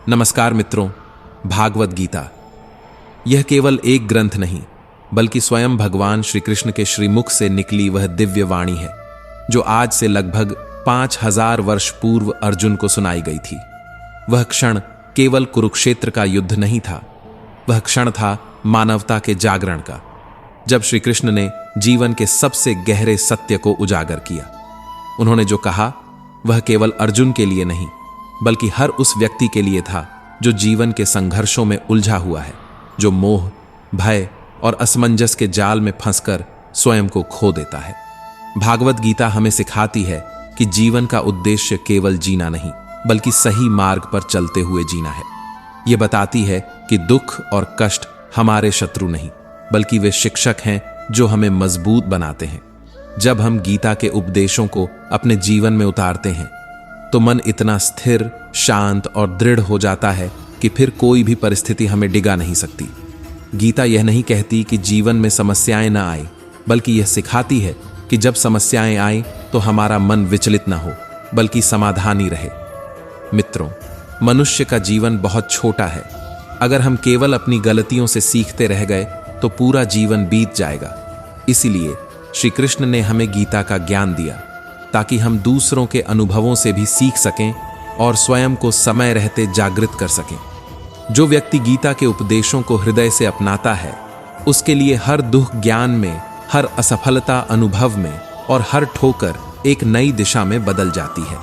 नमस्कार मित्रों, भागवत गीता यह केवल एक ग्रंथ नहीं बल्कि स्वयं भगवान श्री कृष्ण के श्रीमुख से निकली वह दिव्य वाणी है जो आज से लगभग 5000 वर्ष पूर्व अर्जुन को सुनाई गई थी। वह क्षण केवल कुरुक्षेत्र का युद्ध नहीं था, वह क्षण था मानवता के जागरण का, जब श्री कृष्ण ने जीवन के सबसे गहरे सत्य को उजागर किया। उन्होंने जो कहा वह केवल अर्जुन के लिए नहीं बल्कि हर उस व्यक्ति के लिए था जो जीवन के संघर्षों में उलझा हुआ है, जो मोह, भय और असमंजस के जाल में फंसकर स्वयं को खो देता है। भागवत गीता हमें सिखाती है कि जीवन का उद्देश्य केवल जीना नहीं बल्कि सही मार्ग पर चलते हुए जीना है। यह बताती है कि दुख और कष्ट हमारे शत्रु नहीं बल्कि वे शिक्षक हैं जो हमें मजबूत बनाते हैं। जब हम गीता के उपदेशों को अपने जीवन में उतारते हैं तो मन इतना स्थिर, शांत और दृढ़ हो जाता है कि फिर कोई भी परिस्थिति हमें डिगा नहीं सकती। गीता यह नहीं कहती कि जीवन में समस्याएं न आए, बल्कि यह सिखाती है कि जब समस्याएं आए तो हमारा मन विचलित न हो बल्कि समाधानी रहे। मित्रों, मनुष्य का जीवन बहुत छोटा है। अगर हम केवल अपनी गलतियों से सीखते रह गए तो पूरा जीवन बीत जाएगा। इसीलिए श्री कृष्ण ने हमें गीता का ज्ञान दिया ताकि हम दूसरों के अनुभवों से भी सीख सकें और स्वयं को समय रहते जागृत कर सकें। जो व्यक्ति गीता के उपदेशों को हृदय से अपनाता है उसके लिए हर दुख ज्ञान में, हर असफलता अनुभव में और हर ठोकर एक नई दिशा में बदल जाती है।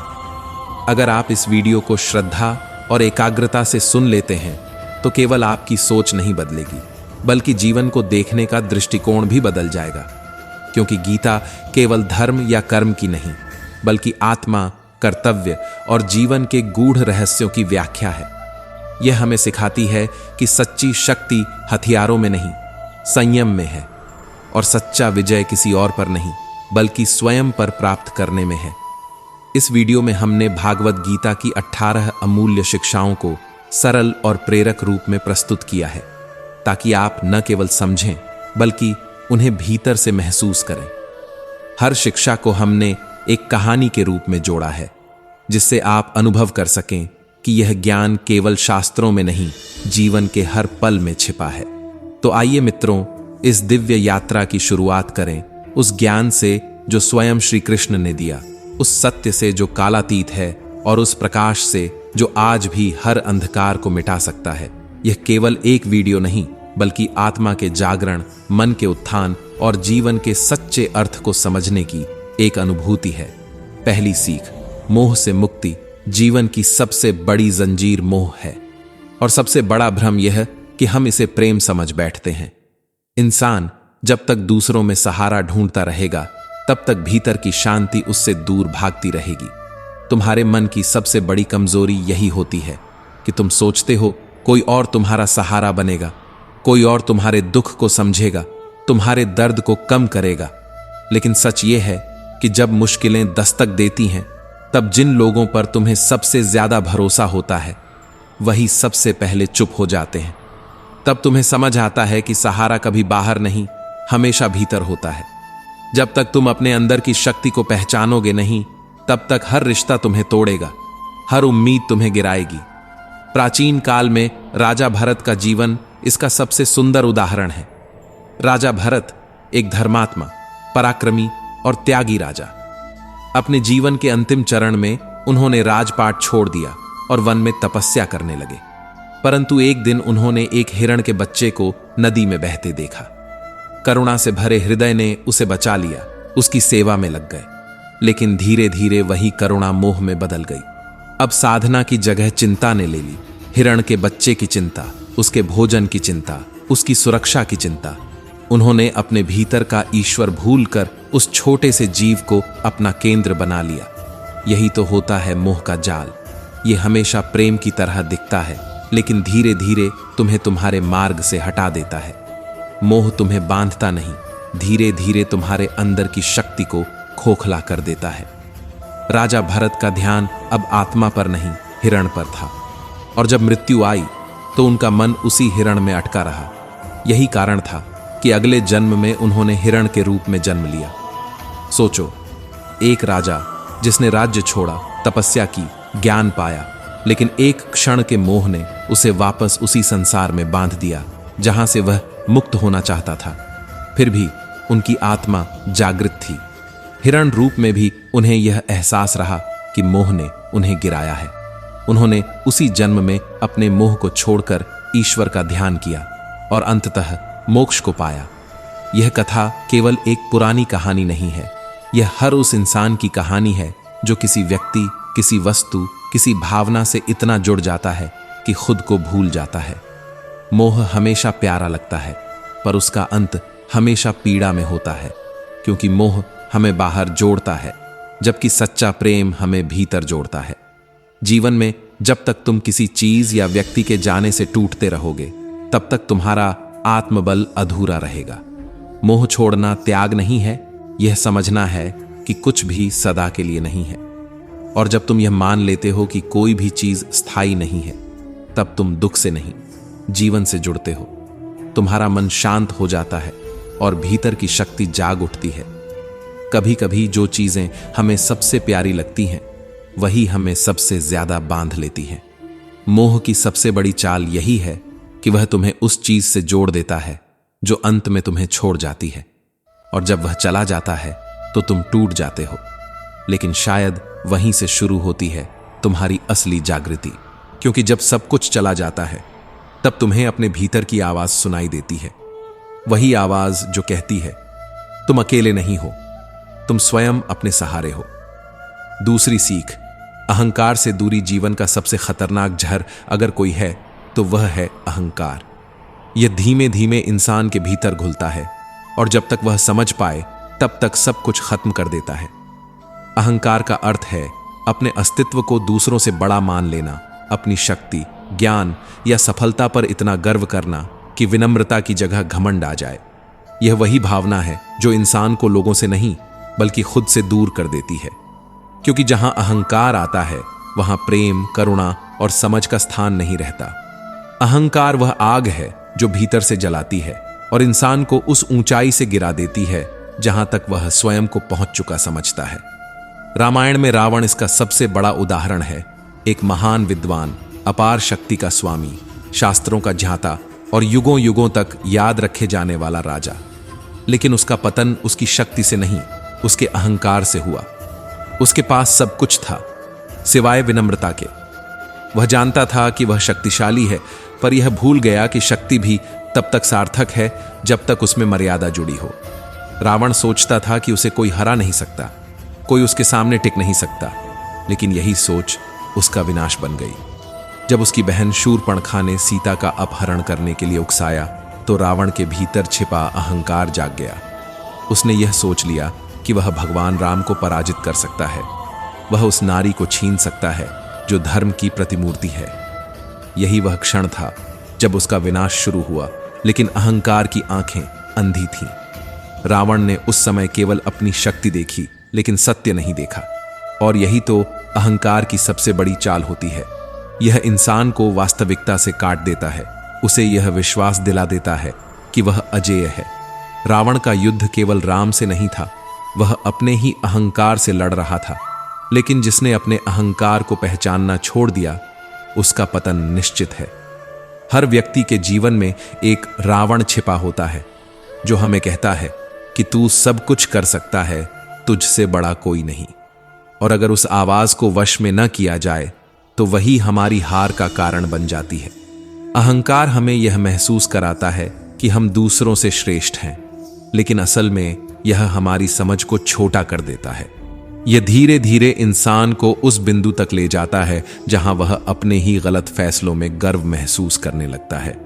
अगर आप इस वीडियो को श्रद्धा और एकाग्रता से सुन लेते हैं तो केवल आपकी सोच नहीं बदलेगी बल्कि जीवन को देखने का दृष्टिकोण भी बदल जाएगा, क्योंकि गीता केवल धर्म या कर्म की नहीं बल्कि आत्मा, कर्तव्य और जीवन के गूढ़ रहस्यों की व्याख्या है। यह हमें सिखाती है कि सच्ची शक्ति हथियारों में नहीं, संयम में है, और सच्चा विजय किसी और पर नहीं बल्कि स्वयं पर प्राप्त करने में है। इस वीडियो में हमने भागवत गीता की 18 अमूल्य शिक्षाओं को सरल और प्रेरक रूप में प्रस्तुत किया है ताकि आप न केवल समझें बल्कि उन्हें भीतर से महसूस करें। हर शिक्षा को हमने एक कहानी के रूप में जोड़ा है जिससे आप अनुभव कर सकें कि यह ज्ञान केवल शास्त्रों में नहीं, जीवन के हर पल में छिपा है। तो आइए मित्रों, इस दिव्य यात्रा की शुरुआत करें उस ज्ञान से जो स्वयं श्री कृष्ण ने दिया, उस सत्य से जो कालातीत है और उस प्रकाश से जो आज भी हर अंधकार को मिटा सकता है। यह केवल एक वीडियो नहीं बल्कि आत्मा के जागरण, मन के उत्थान और जीवन के सच्चे अर्थ को समझने की एक अनुभूति है। पहली सीख, मोह से मुक्ति। जीवन की सबसे बड़ी जंजीर मोह है और सबसे बड़ा भ्रम यह कि हम इसे प्रेम समझ बैठते हैं। इंसान जब तक दूसरों में सहारा ढूंढता रहेगा तब तक भीतर की शांति उससे दूर भागती रहेगी। तुम्हारे मन की सबसे बड़ी कमजोरी यही होती है कि तुम सोचते हो कोई और तुम्हारा सहारा बनेगा, कोई और तुम्हारे दुख को समझेगा, तुम्हारे दर्द को कम करेगा। लेकिन सच ये है कि जब मुश्किलें दस्तक देती हैं तब जिन लोगों पर तुम्हें सबसे ज्यादा भरोसा होता है वही सबसे पहले चुप हो जाते हैं। तब तुम्हें समझ आता है कि सहारा कभी बाहर नहीं, हमेशा भीतर होता है। जब तक तुम अपने अंदर की शक्ति को पहचानोगे नहीं तब तक हर रिश्ता तुम्हें तोड़ेगा, हर उम्मीद तुम्हें गिराएगी। प्राचीन काल में राजा भरत का जीवन इसका सबसे सुंदर उदाहरण है। राजा भरत एक धर्मात्मा, पराक्रमी और त्यागी राजा। अपने जीवन के अंतिम चरण में उन्होंने राजपाट छोड़ दिया और वन में तपस्या करने लगे। परंतु एक दिन उन्होंने एक हिरण के बच्चे को नदी में बहते देखा। करुणा से भरे हृदय ने उसे बचा लिया, उसकी सेवा में लग गए। लेकिन धीरे धीरे वही करुणा मोह में बदल गई। अब साधना की जगह चिंता ने ले ली। हिरण के बच्चे की चिंता, उसके भोजन की चिंता, उसकी सुरक्षा की चिंता। उन्होंने अपने भीतर का ईश्वर भूलकर उस छोटे से जीव को अपना केंद्र बना लिया। यही तो होता है मोह का जाल। ये हमेशा प्रेम की तरह दिखता है लेकिन धीरे धीरे तुम्हें तुम्हारे मार्ग से हटा देता है। मोह तुम्हें बांधता नहीं, धीरे धीरे तुम्हारे अंदर की शक्ति को खोखला कर देता है। राजा भरत का ध्यान अब आत्मा पर नहीं, हिरण पर था, और जब मृत्यु आई तो उनका मन उसी हिरण में अटका रहा। यही कारण था कि अगले जन्म में उन्होंने हिरण के रूप में जन्म लिया। सोचो, एक राजा जिसने राज्य छोड़ा, तपस्या की, ज्ञान पाया लेकिन एक क्षण के मोह ने उसे वापस उसी संसार में बांध दिया जहां से वह मुक्त होना चाहता था। फिर भी उनकी आत्मा जागृत थी। हिरण रूप में भी उन्हें यह एहसास रहा कि मोह ने उन्हें गिराया है। उन्होंने उसी जन्म में अपने मोह को छोड़कर ईश्वर का ध्यान किया और अंततः मोक्ष को पाया। यह कथा केवल एक पुरानी कहानी नहीं है, यह हर उस इंसान की कहानी है जो किसी व्यक्ति, किसी वस्तु, किसी भावना से इतना जुड़ जाता है कि खुद को भूल जाता है। मोह हमेशा प्यारा लगता है, पर उसका अंत हमेशा पीड़ा में होता है, क्योंकि मोह हमें बाहर जोड़ता है, जबकि सच्चा प्रेम हमें भीतर जोड़ता है। जीवन में जब तक तुम किसी चीज या व्यक्ति के जाने से टूटते रहोगे, तब तक तुम्हारा आत्मबल अधूरा रहेगा। मोह छोड़ना त्याग नहीं है, यह समझना है कि कुछ भी सदा के लिए नहीं है। और जब तुम यह मान लेते हो कि कोई भी चीज स्थायी नहीं है, तब तुम दुख से नहीं, जीवन से जुड़ते हो। तुम्हारा मन शांत हो जाता है और भीतर की शक्ति जाग उठती है। कभी कभी जो चीजें हमें सबसे प्यारी लगती हैं, वही हमें सबसे ज्यादा बांध लेती हैं। मोह की सबसे बड़ी चाल यही है कि वह तुम्हें उस चीज से जोड़ देता है जो अंत में तुम्हें छोड़ जाती है, और जब वह चला जाता है तो तुम टूट जाते हो। लेकिन शायद वहीं से शुरू होती है तुम्हारी असली जागृति, क्योंकि जब सब कुछ चला जाता है तब तुम्हें अपने भीतर की आवाज सुनाई देती है। वही आवाज जो कहती है तुम अकेले नहीं हो, तुम स्वयं अपने सहारे हो। दूसरी सीख, अहंकार से दूरी जीवन का सबसे खतरनाक जहर अगर कोई है तो वह है अहंकार। यह धीमे धीमे इंसान के भीतर घुलता है और जब तक वह समझ पाए तब तक सब कुछ खत्म कर देता है। अहंकार का अर्थ है अपने अस्तित्व को दूसरों से बड़ा मान लेना, अपनी शक्ति, ज्ञान या सफलता पर इतना गर्व करना कि विनम्रता की जगह घमंड आ जाए। यह वही भावना है जो इंसान को लोगों से नहीं बल्कि खुद से दूर कर देती है, क्योंकि जहां अहंकार आता है वहां प्रेम, करुणा और समझ का स्थान नहीं रहता। अहंकार वह आग है जो भीतर से जलाती है और इंसान को उस ऊंचाई से गिरा देती है जहां तक वह स्वयं को पहुंच चुका समझता है। रामायण में रावण इसका सबसे बड़ा उदाहरण है। एक महान विद्वान, अपार शक्ति का स्वामी, शास्त्रों का ज्ञाता और युगों युगों तक याद रखे जाने वाला राजा। लेकिन उसका पतन उसकी शक्ति से नहीं, उसके अहंकार से हुआ। उसके पास सब कुछ था सिवाय विनम्रता के। वह जानता था कि वह शक्तिशाली है, पर यह भूल गया कि शक्ति भी तब तक सार्थक है जब तक उसमें मर्यादा जुड़ी हो। रावण सोचता था कि उसे कोई हरा नहीं सकता, कोई उसके सामने टिक नहीं सकता, लेकिन यही सोच उसका विनाश बन गई। जब उसकी बहन शूर्पणखा ने सीता का अपहरण करने के लिए उकसाया तो रावण के भीतर छिपा अहंकार जाग गया। उसने यह सोच लिया कि वह भगवान राम को पराजित कर सकता है, वह उस नारी को छीन सकता है जो धर्म की प्रतिमूर्ति है। यही वह क्षण था जब उसका विनाश शुरू हुआ, लेकिन अहंकार की आंखें अंधी थीं। रावण ने उस समय केवल अपनी शक्ति देखी, लेकिन सत्य नहीं देखा। और यही तो अहंकार की सबसे बड़ी चाल होती है। यह इंसान को वास्तविकता से काट देता है, उसे यह विश्वास दिला देता है कि वह अजेय है। रावण का युद्ध केवल राम से नहीं था, वह अपने ही अहंकार से लड़ रहा था। लेकिन जिसने अपने अहंकार को पहचानना छोड़ दिया, उसका पतन निश्चित है। हर व्यक्ति के जीवन में एक रावण छिपा होता है जो हमें कहता है कि तू सब कुछ कर सकता है, तुझसे बड़ा कोई नहीं। और अगर उस आवाज को वश में न किया जाए तो वही हमारी हार का कारण बन जाती है। अहंकार हमें यह महसूस कराता है कि हम दूसरों से श्रेष्ठ हैं, लेकिन असल में यह हमारी समझ को छोटा कर देता है। यह धीरे धीरे इंसान को उस बिंदु तक ले जाता है जहां वह अपने ही गलत फैसलों में गर्व महसूस करने लगता है।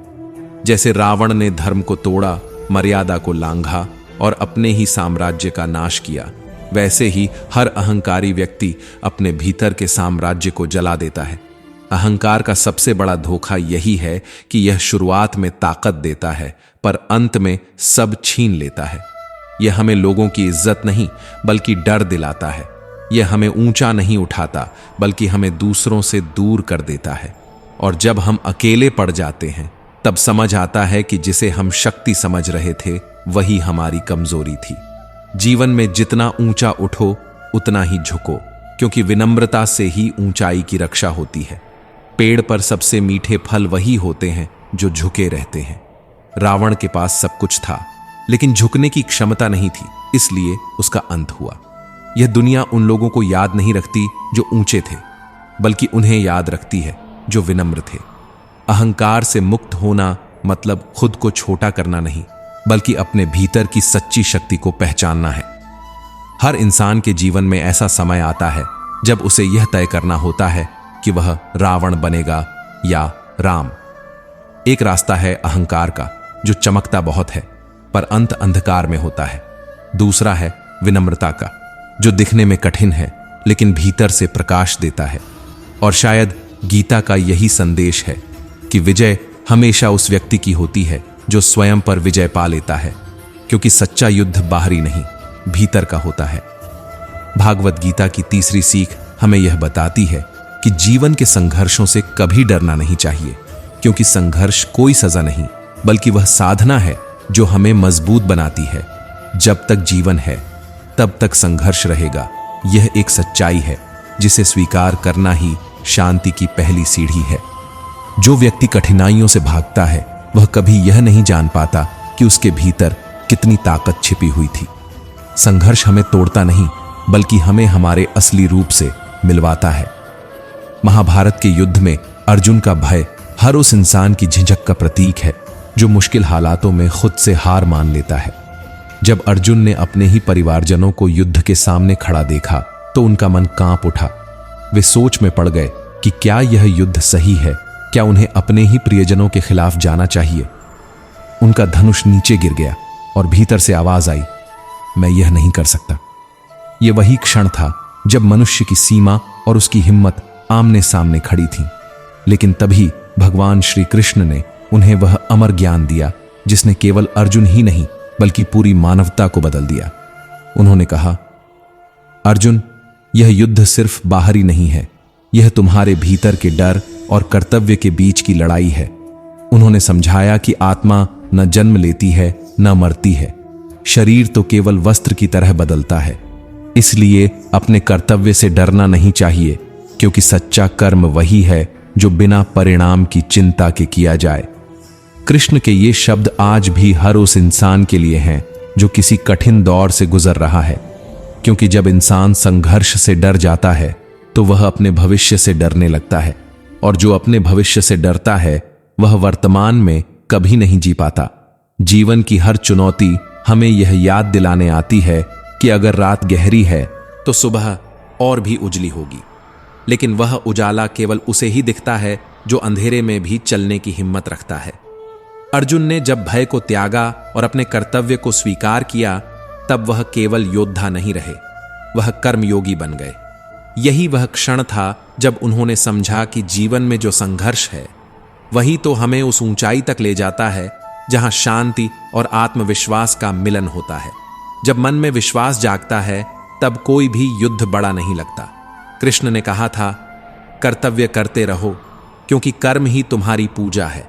जैसे रावण ने धर्म को तोड़ा, मर्यादा को लांघा और अपने ही साम्राज्य का नाश किया, वैसे ही हर अहंकारी व्यक्ति अपने भीतर के साम्राज्य को जला देता है। अहंकार का सबसे बड़ा धोखा यही है कि यह शुरुआत में ताकत देता है, पर अंत में सब छीन लेता है। यह हमें लोगों की इज्जत नहीं बल्कि डर दिलाता है। यह हमें ऊंचा नहीं उठाता बल्कि हमें दूसरों से दूर कर देता है। और जब हम अकेले पड़ जाते हैं तब समझ आता है कि जिसे हम शक्ति समझ रहे थे वही हमारी कमजोरी थी। जीवन में जितना ऊंचा उठो उतना ही झुको, क्योंकि विनम्रता से ही ऊंचाई की रक्षा होती है। पेड़ पर सबसे मीठे फल वही होते हैं जो झुके रहते हैं। रावण के पास सब कुछ था, लेकिन झुकने की क्षमता नहीं थी, इसलिए उसका अंत हुआ। यह दुनिया उन लोगों को याद नहीं रखती जो ऊंचे थे, बल्कि उन्हें याद रखती है जो विनम्र थे। अहंकार से मुक्त होना मतलब खुद को छोटा करना नहीं, बल्कि अपने भीतर की सच्ची शक्ति को पहचानना है। हर इंसान के जीवन में ऐसा समय आता है जब उसे यह तय करना होता है कि वह रावण बनेगा या राम। एक रास्ता है अहंकार का, जो चमकता बहुत है पर अंत अंधकार में होता है। दूसरा है विनम्रता का, जो दिखने में कठिन है लेकिन भीतर से प्रकाश देता है। और शायद गीता का यही संदेश है कि विजय हमेशा उस व्यक्ति की होती है जो स्वयं पर विजय पा लेता है, क्योंकि सच्चा युद्ध बाहरी नहीं, भीतर का होता है। भागवत गीता की तीसरी सीख हमें यह बताती है कि जीवन के संघर्षों से कभी डरना नहीं चाहिए, क्योंकि संघर्ष कोई सजा नहीं, बल्कि वह साधना है जो हमें मजबूत बनाती है। जब तक जीवन है तब तक संघर्ष रहेगा। यह एक सच्चाई है जिसे स्वीकार करना ही शांति की पहली सीढ़ी है। जो व्यक्ति कठिनाइयों से भागता है वह कभी यह नहीं जान पाता कि उसके भीतर कितनी ताकत छिपी हुई थी। संघर्ष हमें तोड़ता नहीं, बल्कि हमें हमारे असली रूप से मिलवाता है। महाभारत के युद्ध में अर्जुन का भय हर उस इंसान की झिझक का प्रतीक है जो मुश्किल हालातों में खुद से हार मान लेता है। जब अर्जुन ने अपने ही परिवारजनों को युद्ध के सामने खड़ा देखा तो उनका मन कांप उठा। वे सोच में पड़ गए कि क्या यह युद्ध सही है, क्या उन्हें अपने ही प्रियजनों के खिलाफ जाना चाहिए। उनका धनुष नीचे गिर गया और भीतर से आवाज आई, मैं यह नहीं कर सकता। यह वही क्षण था जब मनुष्य की सीमा और उसकी हिम्मत आमने सामने खड़ी थी। लेकिन तभी भगवान श्री कृष्ण ने उन्हें वह अमर ज्ञान दिया जिसने केवल अर्जुन ही नहीं बल्कि पूरी मानवता को बदल दिया। उन्होंने कहा, अर्जुन, यह युद्ध सिर्फ बाहरी नहीं है, यह तुम्हारे भीतर के डर और कर्तव्य के बीच की लड़ाई है। उन्होंने समझाया कि आत्मा न जन्म लेती है न मरती है, शरीर तो केवल वस्त्र की तरह बदलता है। इसलिए अपने कर्तव्य से डरना नहीं चाहिए, क्योंकि सच्चा कर्म वही है जो बिना परिणाम की चिंता के किया जाए। कृष्ण के ये शब्द आज भी हर उस इंसान के लिए हैं जो किसी कठिन दौर से गुजर रहा है, क्योंकि जब इंसान संघर्ष से डर जाता है तो वह अपने भविष्य से डरने लगता है, और जो अपने भविष्य से डरता है वह वर्तमान में कभी नहीं जी पाता। जीवन की हर चुनौती हमें यह याद दिलाने आती है कि अगर रात गहरी है तो सुबह और भी उजली होगी, लेकिन वह उजाला केवल उसे ही दिखता है जो अंधेरे में भी चलने की हिम्मत रखता है। अर्जुन ने जब भय को त्यागा और अपने कर्तव्य को स्वीकार किया, तब वह केवल योद्धा नहीं रहे, वह कर्मयोगी बन गए। यही वह क्षण था जब उन्होंने समझा कि जीवन में जो संघर्ष है वही तो हमें उस ऊंचाई तक ले जाता है जहां शांति और आत्मविश्वास का मिलन होता है। जब मन में विश्वास जागता है तब कोई भी युद्ध बड़ा नहीं लगता। कृष्ण ने कहा था, कर्तव्य करते रहो, क्योंकि कर्म ही तुम्हारी पूजा है।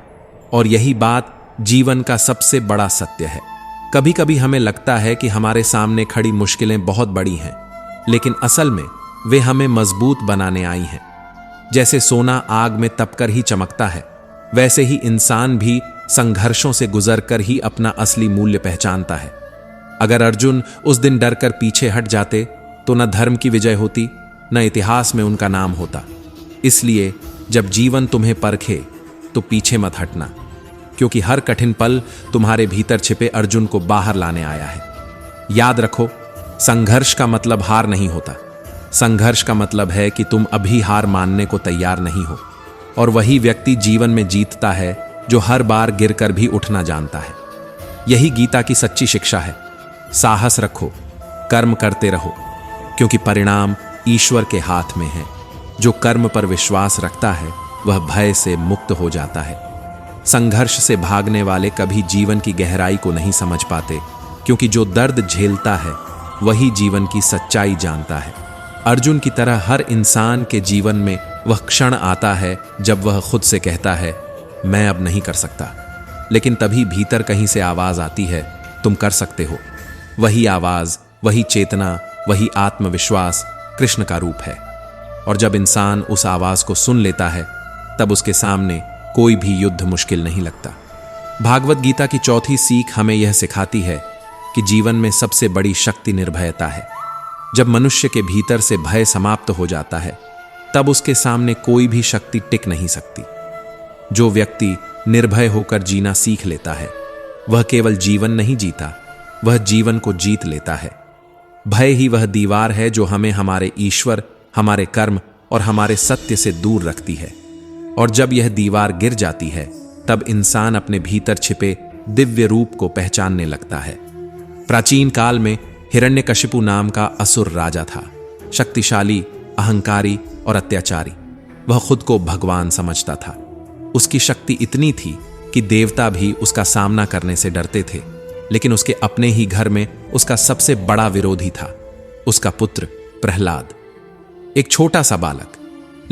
और यही बात जीवन का सबसे बड़ा सत्य है। कभी कभी हमें लगता है कि हमारे सामने खड़ी मुश्किलें बहुत बड़ी हैं, लेकिन असल में वे हमें मजबूत बनाने आई हैं। जैसे सोना आग में तपकर ही चमकता है, वैसे ही इंसान भी संघर्षों से गुजरकर ही अपना असली मूल्य पहचानता है। अगर अर्जुन उस दिन डरकर पीछे हट जाते तो न धर्म की विजय होती, न इतिहास में उनका नाम होता। इसलिए जब जीवन तुम्हें परखे तो पीछे मत हटना, क्योंकि हर कठिन पल तुम्हारे भीतर छिपे अर्जुन को बाहर लाने आया है। याद रखो, संघर्ष का मतलब हार नहीं होता। संघर्ष का मतलब है कि तुम अभी हार मानने को तैयार नहीं हो, और वही व्यक्ति जीवन में जीतता है जो हर बार गिरकर भी उठना जानता है। यही गीता की सच्ची शिक्षा है। साहस रखो, कर्म करते रहो, क्योंकि परिणाम ईश्वर के हाथ में है। जो कर्म पर विश्वास रखता है वह भय से मुक्त हो जाता है। संघर्ष से भागने वाले कभी जीवन की गहराई को नहीं समझ पाते, क्योंकि जो दर्द झेलता है वही जीवन की सच्चाई जानता है। अर्जुन की तरह हर इंसान के जीवन में वह क्षण आता है जब वह खुद से कहता है, मैं अब नहीं कर सकता, लेकिन तभी भीतर कहीं से आवाज आती है, तुम कर सकते हो। वही आवाज, वही चेतना, वही आत्मविश्वास कृष्ण का रूप है। और जब इंसान उस आवाज को सुन लेता है तब उसके सामने कोई भी युद्ध मुश्किल नहीं लगता। भागवत गीता की चौथी सीख हमें यह सिखाती है कि जीवन में सबसे बड़ी शक्ति निर्भयता है। जब मनुष्य के भीतर से भय समाप्त हो जाता है, तब उसके सामने कोई भी शक्ति टिक नहीं सकती। जो व्यक्ति निर्भय होकर जीना सीख लेता है, वह केवल जीवन नहीं जीता, वह जीवन को जीत लेता है। भय ही वह दीवार है जो हमें हमारे ईश्वर, हमारे कर्म और हमारे सत्य से दूर रखती है। और जब यह दीवार गिर जाती है, तब इंसान अपने भीतर छिपे दिव्य रूप को पहचानने लगता है। प्राचीन काल में हिरण्यकशिपु नाम का असुर राजा था, शक्तिशाली, अहंकारी और अत्याचारी। वह खुद को भगवान समझता था। उसकी शक्ति इतनी थी कि देवता भी उसका सामना करने से डरते थे। लेकिन उसके अपने ही घर में उसका सबसे बड़ा विरोधी था, उसका पुत्र प्रहलाद, एक छोटा सा बालक,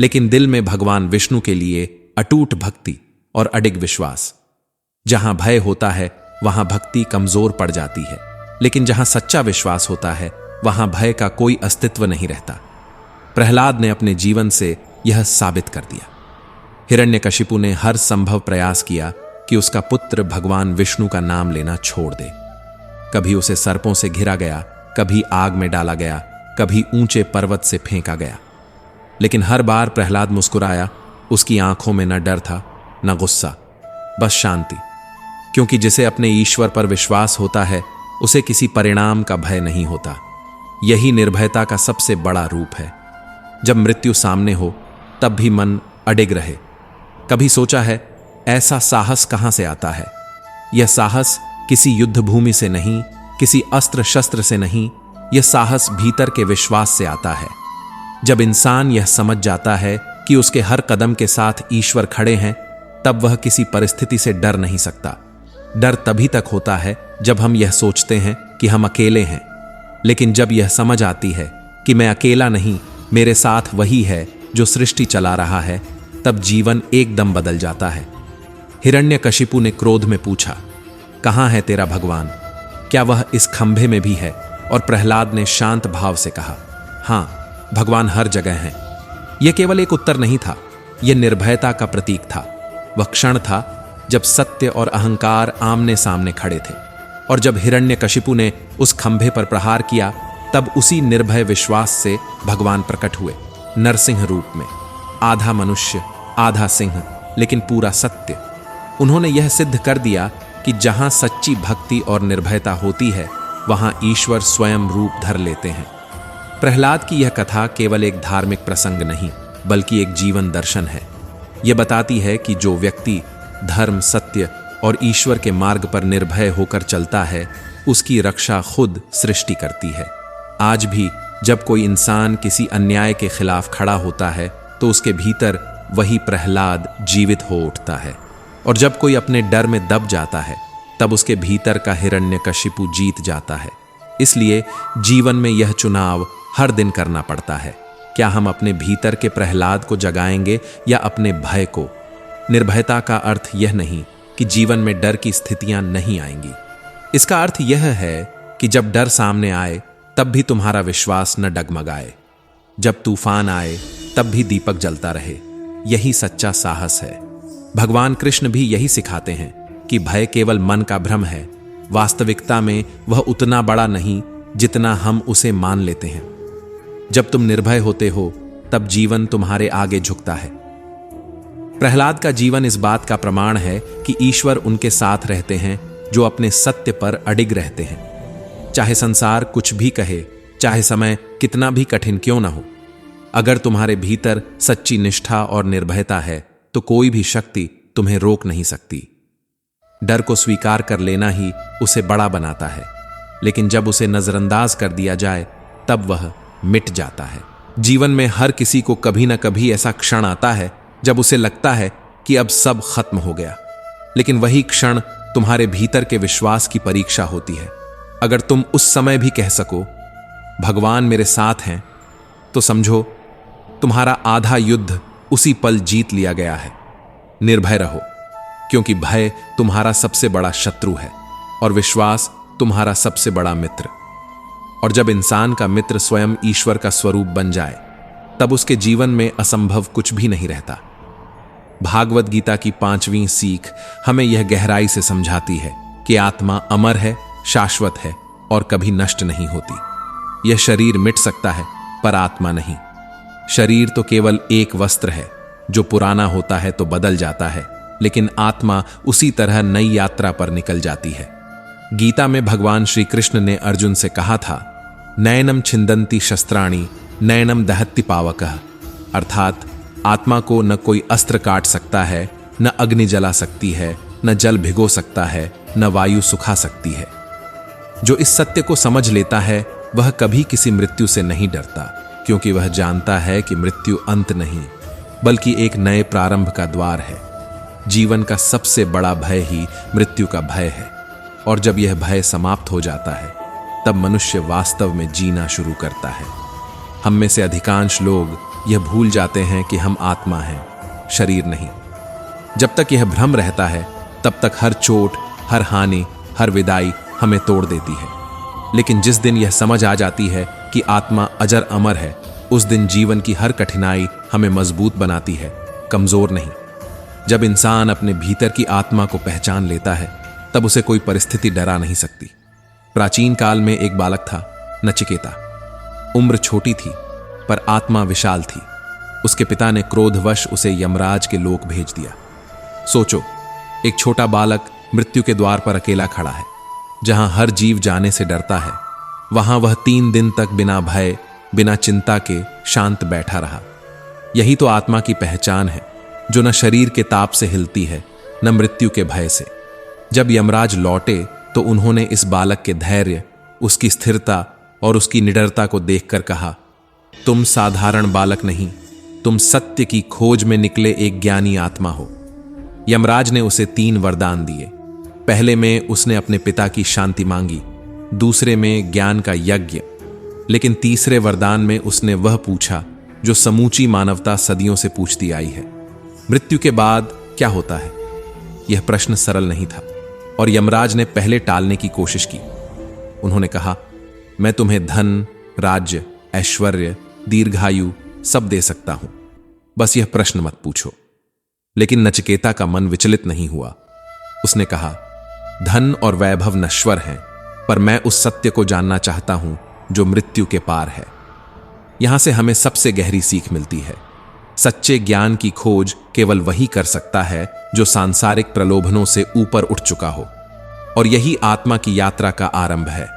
लेकिन दिल में भगवान विष्णु के लिए अटूट भक्ति और अडिग विश्वास। जहां भय होता है वहां भक्ति कमजोर पड़ जाती है, लेकिन जहां सच्चा विश्वास होता है वहां भय का कोई अस्तित्व नहीं रहता। प्रहलाद ने अपने जीवन से यह साबित कर दिया। हिरण्यकशिपु ने हर संभव प्रयास किया कि उसका पुत्र भगवान विष्णु का नाम लेना छोड़ दे। कभी उसे सर्पों से घिरा गया, कभी आग में डाला गया, कभी ऊंचे पर्वत से फेंका गया, लेकिन हर बार प्रहलाद मुस्कुराया। उसकी आंखों में न डर था, न गुस्सा, बस शांति। क्योंकि जिसे अपने ईश्वर पर विश्वास होता है, उसे किसी परिणाम का भय नहीं होता। यही निर्भयता का सबसे बड़ा रूप है। जब मृत्यु सामने हो, तब भी मन अडिग रहे। कभी सोचा है, ऐसा साहस कहां से आता है? यह साहस किसी युद्ध भूमि से नहीं, किसी अस्त्र शस्त्र से नहीं, यह साहस भीतर के विश्वास से आता है। जब इंसान यह समझ जाता है कि उसके हर कदम के साथ ईश्वर खड़े हैं, तब वह किसी परिस्थिति से डर नहीं सकता। डर तभी तक होता है जब हम यह सोचते हैं कि हम अकेले हैं, लेकिन जब यह समझ आती है कि मैं अकेला नहीं, मेरे साथ वही है जो सृष्टि चला रहा है, तब जीवन एकदम बदल जाता है। हिरण्यकशिपु ने क्रोध में पूछा, कहां है तेरा भगवान? क्या वह इस खंभे में भी है? और प्रहलाद ने शांत भाव से कहा, हां, भगवान हर जगह हैं। यह केवल एक उत्तर नहीं था, यह निर्भयता का प्रतीक था। वह क्षण था जब सत्य और अहंकार आमने सामने खड़े थे। और जब हिरण्यकशिपु ने उस खंभे पर प्रहार किया, तब उसी निर्भय विश्वास से भगवान प्रकट हुए, नरसिंह रूप में, आधा मनुष्य, आधा सिंह, लेकिन पूरा सत्य। उन्होंने यह सिद्ध कर दिया कि जहां सच्ची भक्ति और निर्भयता होती है, वहां ईश्वर स्वयं रूप धर लेते हैं। प्रहलाद की यह कथा केवल एक धार्मिक प्रसंग नहीं, बल्कि एक जीवन दर्शन है। यह बताती है कि जो व्यक्ति धर्म, सत्य और ईश्वर के मार्ग पर निर्भय होकर चलता है, उसकी रक्षा खुद सृष्टि करती है। आज भी जब कोई इंसान किसी अन्याय के खिलाफ खड़ा होता है, तो उसके भीतर वही प्रहलाद जीवित हो उठता है। और जब कोई अपने डर में दब जाता है, तब उसके भीतर का हिरण्यकशिपु जीत जाता है। इसलिए जीवन में यह चुनाव हर दिन करना पड़ता है। क्या हम अपने भीतर के प्रहलाद को जगाएंगे या अपने भय को? निर्भयता का अर्थ यह नहीं कि जीवन में डर की स्थितियां नहीं आएंगी। इसका अर्थ यह है कि जब डर सामने आए, तब भी तुम्हारा विश्वास न डगमगाए। जब तूफान आए, तब भी दीपक जलता रहे। यही सच्चा साहस है। भगवान कृष्ण भी यही सिखाते हैं कि भय केवल मन का भ्रम है। वास्तविकता में वह उतना बड़ा नहीं जितना हम उसे मान लेते हैं। जब तुम निर्भय होते हो, तब जीवन तुम्हारे आगे झुकता है। प्रहलाद का जीवन इस बात का प्रमाण है कि ईश्वर उनके साथ रहते हैं जो अपने सत्य पर अडिग रहते हैं। चाहे संसार कुछ भी कहे, चाहे समय कितना भी कठिन क्यों ना हो, अगर तुम्हारे भीतर सच्ची निष्ठा और निर्भयता है, तो कोई भी शक्ति तुम्हें रोक नहीं सकती। डर को स्वीकार कर लेना ही उसे बड़ा बनाता है, लेकिन जब उसे नजरअंदाज कर दिया जाए, तब वह मिट जाता है। जीवन में हर किसी को कभी ना कभी ऐसा क्षण आता है जब उसे लगता है कि अब सब खत्म हो गया, लेकिन वही क्षण तुम्हारे भीतर के विश्वास की परीक्षा होती है। अगर तुम उस समय भी कह सको, भगवान मेरे साथ हैं, तो समझो तुम्हारा आधा युद्ध उसी पल जीत लिया गया है। निर्भय रहो, क्योंकि भय तुम्हारा सबसे बड़ा शत्रु है और विश्वास तुम्हारा सबसे बड़ा मित्र। और जब इंसान का मित्र स्वयं ईश्वर का स्वरूप बन जाए, तब उसके जीवन में असंभव कुछ भी नहीं रहता। भागवत गीता की 5वीं सीख हमें यह गहराई से समझाती है कि आत्मा अमर है, शाश्वत है और कभी नष्ट नहीं होती। यह शरीर मिट सकता है पर आत्मा नहीं। शरीर तो केवल एक वस्त्र है जो पुराना होता है तो बदल जाता है, लेकिन आत्मा उसी तरह नई यात्रा पर निकल जाती है। गीता में भगवान श्री कृष्ण ने अर्जुन से कहा था, नयनम छिंदंती शस्त्राणि नयनम दहत्ति पावकः, अर्थात आत्मा को न कोई अस्त्र काट सकता है, न अग्नि जला सकती है, न जल भिगो सकता है, न वायु सुखा सकती है। जो इस सत्य को समझ लेता है वह कभी किसी मृत्यु से नहीं डरता, क्योंकि वह जानता है कि मृत्यु अंत नहीं बल्कि एक नए प्रारंभ का द्वार है। जीवन का सबसे बड़ा भय ही मृत्यु का भय है, और जब यह भय समाप्त हो जाता है तब मनुष्य वास्तव में जीना शुरू करता है। हम में से अधिकांश लोग यह भूल जाते हैं कि हम आत्मा हैं, शरीर नहीं। जब तक यह भ्रम रहता है तब तक हर चोट, हर हानि, हर विदाई हमें तोड़ देती है। लेकिन जिस दिन यह समझ आ जाती है कि आत्मा अजर अमर है, उस दिन जीवन की हर कठिनाई हमें मजबूत बनाती है, कमजोर नहीं। जब इंसान अपने भीतर की आत्मा को पहचान लेता है तब उसे कोई परिस्थिति डरा नहीं सकती। प्राचीन काल में एक बालक था, नचिकेता। उम्र छोटी थी पर आत्मा विशाल थी। उसके पिता ने क्रोधवश उसे यमराज के लोक भेज दिया। सोचो, एक छोटा बालक मृत्यु के द्वार पर अकेला खड़ा है। जहां हर जीव जाने से डरता है, वहां वह 3 दिन तक बिना भय, बिना चिंता के शांत बैठा रहा। यही तो आत्मा की पहचान है, जो न शरीर के ताप से हिलती है, न मृत्यु के भय से। जब यमराज लौटे तो उन्होंने इस बालक के धैर्य, उसकी स्थिरता और उसकी निडरता को देखकर कहा, तुम साधारण बालक नहीं, तुम सत्य की खोज में निकले एक ज्ञानी आत्मा हो। यमराज ने उसे 3 वरदान दिए। पहले में उसने अपने पिता की शांति मांगी, दूसरे में ज्ञान का यज्ञ, लेकिन तीसरे वरदान में उसने वह पूछा जो समूची मानवता सदियों से पूछती आई है, मृत्यु के बाद क्या होता है। यह प्रश्न सरल नहीं था और यमराज ने पहले टालने की कोशिश की। उन्होंने कहा, मैं तुम्हें धन, राज्य, ऐश्वर्य, दीर्घायु सब दे सकता हूं, बस यह प्रश्न मत पूछो। लेकिन नचिकेता का मन विचलित नहीं हुआ। उसने कहा, धन और वैभव नश्वर हैं, पर मैं उस सत्य को जानना चाहता हूं जो मृत्यु के पार है। यहां से हमें सबसे गहरी सीख मिलती है। सच्चे ज्ञान की खोज केवल वही कर सकता है जो सांसारिक प्रलोभनों से ऊपर उठ चुका हो, और यही आत्मा की यात्रा का आरंभ है।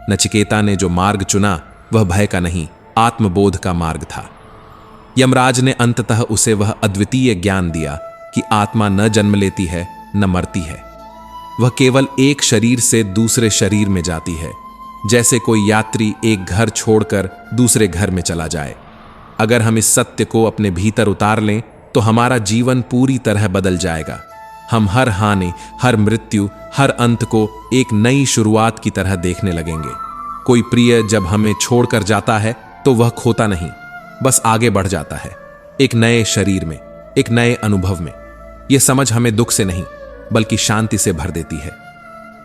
नचिकेता ने जो मार्ग चुना वह भय का नहीं, आत्मबोध का मार्ग था। यमराज ने अंततः उसे वह अद्वितीय ज्ञान दिया कि आत्मा न जन्म लेती है न मरती है, वह केवल एक शरीर से दूसरे शरीर में जाती है, जैसे कोई यात्री एक घर छोड़कर दूसरे घर में चला जाए। अगर हम इस सत्य को अपने भीतर उतार लें तो हमारा जीवन पूरी तरह बदल जाएगा। हम हर हानि, हर मृत्यु, हर अंत को एक नई शुरुआत की तरह देखने लगेंगे। कोई प्रिय जब हमें छोड़कर जाता है तो वह खोता नहीं, बस आगे बढ़ जाता है, एक नए शरीर में, एक नए अनुभव में। यह समझ हमें दुख से नहीं बल्कि शांति से भर देती है।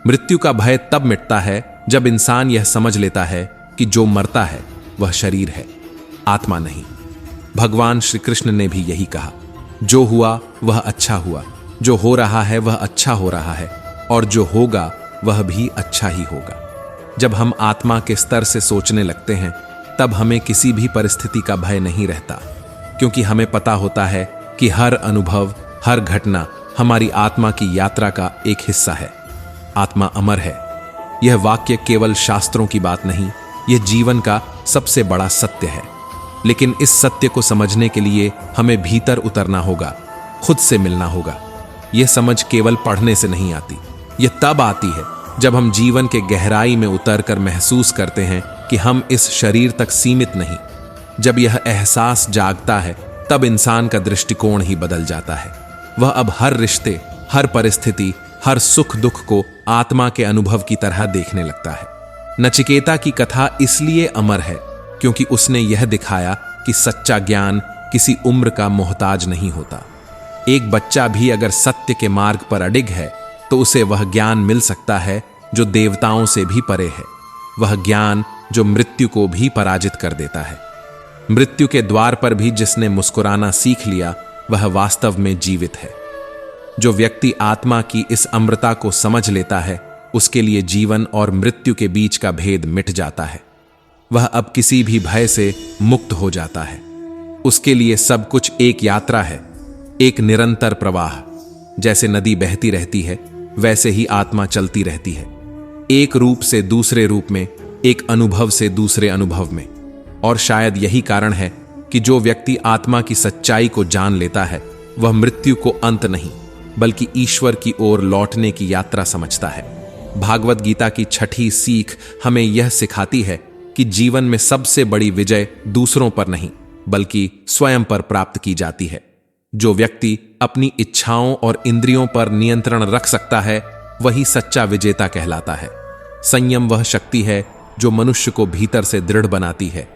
मृत्यु का भय तब मिटता है जब इंसान यह समझ लेता है कि जो मरता है वह शरीर है, आत्मा नहीं। भगवान श्री कृष्ण ने भी यही कहा, जो हुआ वह अच्छा हुआ, जो हो रहा है वह अच्छा हो रहा है, और जो होगा वह भी अच्छा ही होगा। जब हम आत्मा के स्तर से सोचने लगते हैं तब हमें किसी भी परिस्थिति का भय नहीं रहता, क्योंकि हमें पता होता है कि हर अनुभव, हर घटना हमारी आत्मा की यात्रा का एक हिस्सा है। आत्मा अमर है। यह वाक्य केवल शास्त्रों की बात नहीं, यह जीवन का सबसे बड़ा सत्य है। लेकिन इस सत्य को समझने के लिए हमें भीतर उतरना होगा, खुद से मिलना होगा। यह समझ केवल पढ़ने से नहीं आती, यह तब आती है जब हम जीवन के गहराई में उतरकर महसूस करते हैं कि हम इस शरीर तक सीमित नहीं। जब यह एहसास जागता है तब इंसान का दृष्टिकोण ही बदल जाता है। वह अब हर रिश्ते, हर परिस्थिति, हर सुख दुख को आत्मा के अनुभव की तरह देखने लगता है। नचिकेता की कथा इसलिए अमर है क्योंकि उसने यह दिखाया कि सच्चा ज्ञान किसी उम्र का मोहताज नहीं होता। एक बच्चा भी अगर सत्य के मार्ग पर अडिग है तो उसे वह ज्ञान मिल सकता है जो देवताओं से भी परे है, वह ज्ञान जो मृत्यु को भी पराजित कर देता है। मृत्यु के द्वार पर भी जिसने मुस्कुराना सीख लिया वह वास्तव में जीवित है। जो व्यक्ति आत्मा की इस अमृता को समझ लेता है, उसके लिए जीवन और मृत्यु के बीच का भेद मिट जाता है। वह अब किसी भी भय से मुक्त हो जाता है। उसके लिए सब कुछ एक यात्रा है, एक निरंतर प्रवाह। जैसे नदी बहती रहती है, वैसे ही आत्मा चलती रहती है, एक रूप से दूसरे रूप में, एक अनुभव से दूसरे अनुभव में। और शायद यही कारण है कि जो व्यक्ति आत्मा की सच्चाई को जान लेता है, वह मृत्यु को अंत नहीं, बल्कि ईश्वर की ओर लौटने की यात्रा समझता है। भागवत गीता की छठी सीख हमें यह सिखाती है कि जीवन में सबसे बड़ी विजय दूसरों पर नहीं, बल्कि स्वयं पर प्राप्त की जाती है। जो व्यक्ति अपनी इच्छाओं और इंद्रियों पर नियंत्रण रख सकता है, वही सच्चा विजेता कहलाता है। संयम वह शक्ति है जो मनुष्य को भीतर से दृढ़ बनाती है।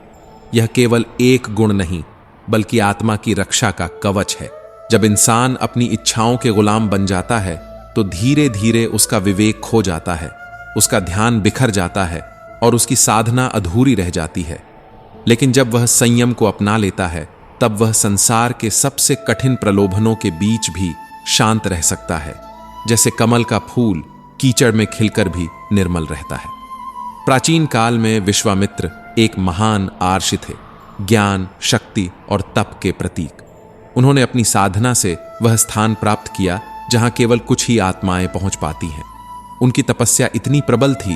यह केवल एक गुण नहीं, बल्कि आत्मा की रक्षा का कवच है। जब इंसान अपनी इच्छाओं के गुलाम बन जाता है, तो धीरे धीरे उसका विवेक खो जाता है, उसका ध्यान बिखर जाता है और उसकी साधना अधूरी रह जाती है। लेकिन जब वह संयम को अपना लेता है, तब वह संसार के सबसे कठिन प्रलोभनों के बीच भी शांत रह सकता है। जैसे कमल का फूल कीचड़ में खिलकर भी निर्मल रहता है। प्राचीन काल में विश्वामित्र एक महान आर्षि थे, ज्ञान, शक्ति और तप के प्रतीक। उन्होंने अपनी साधना से वह स्थान प्राप्त किया जहां केवल कुछ ही आत्माएं पहुंच पाती हैं। उनकी तपस्या इतनी प्रबल थी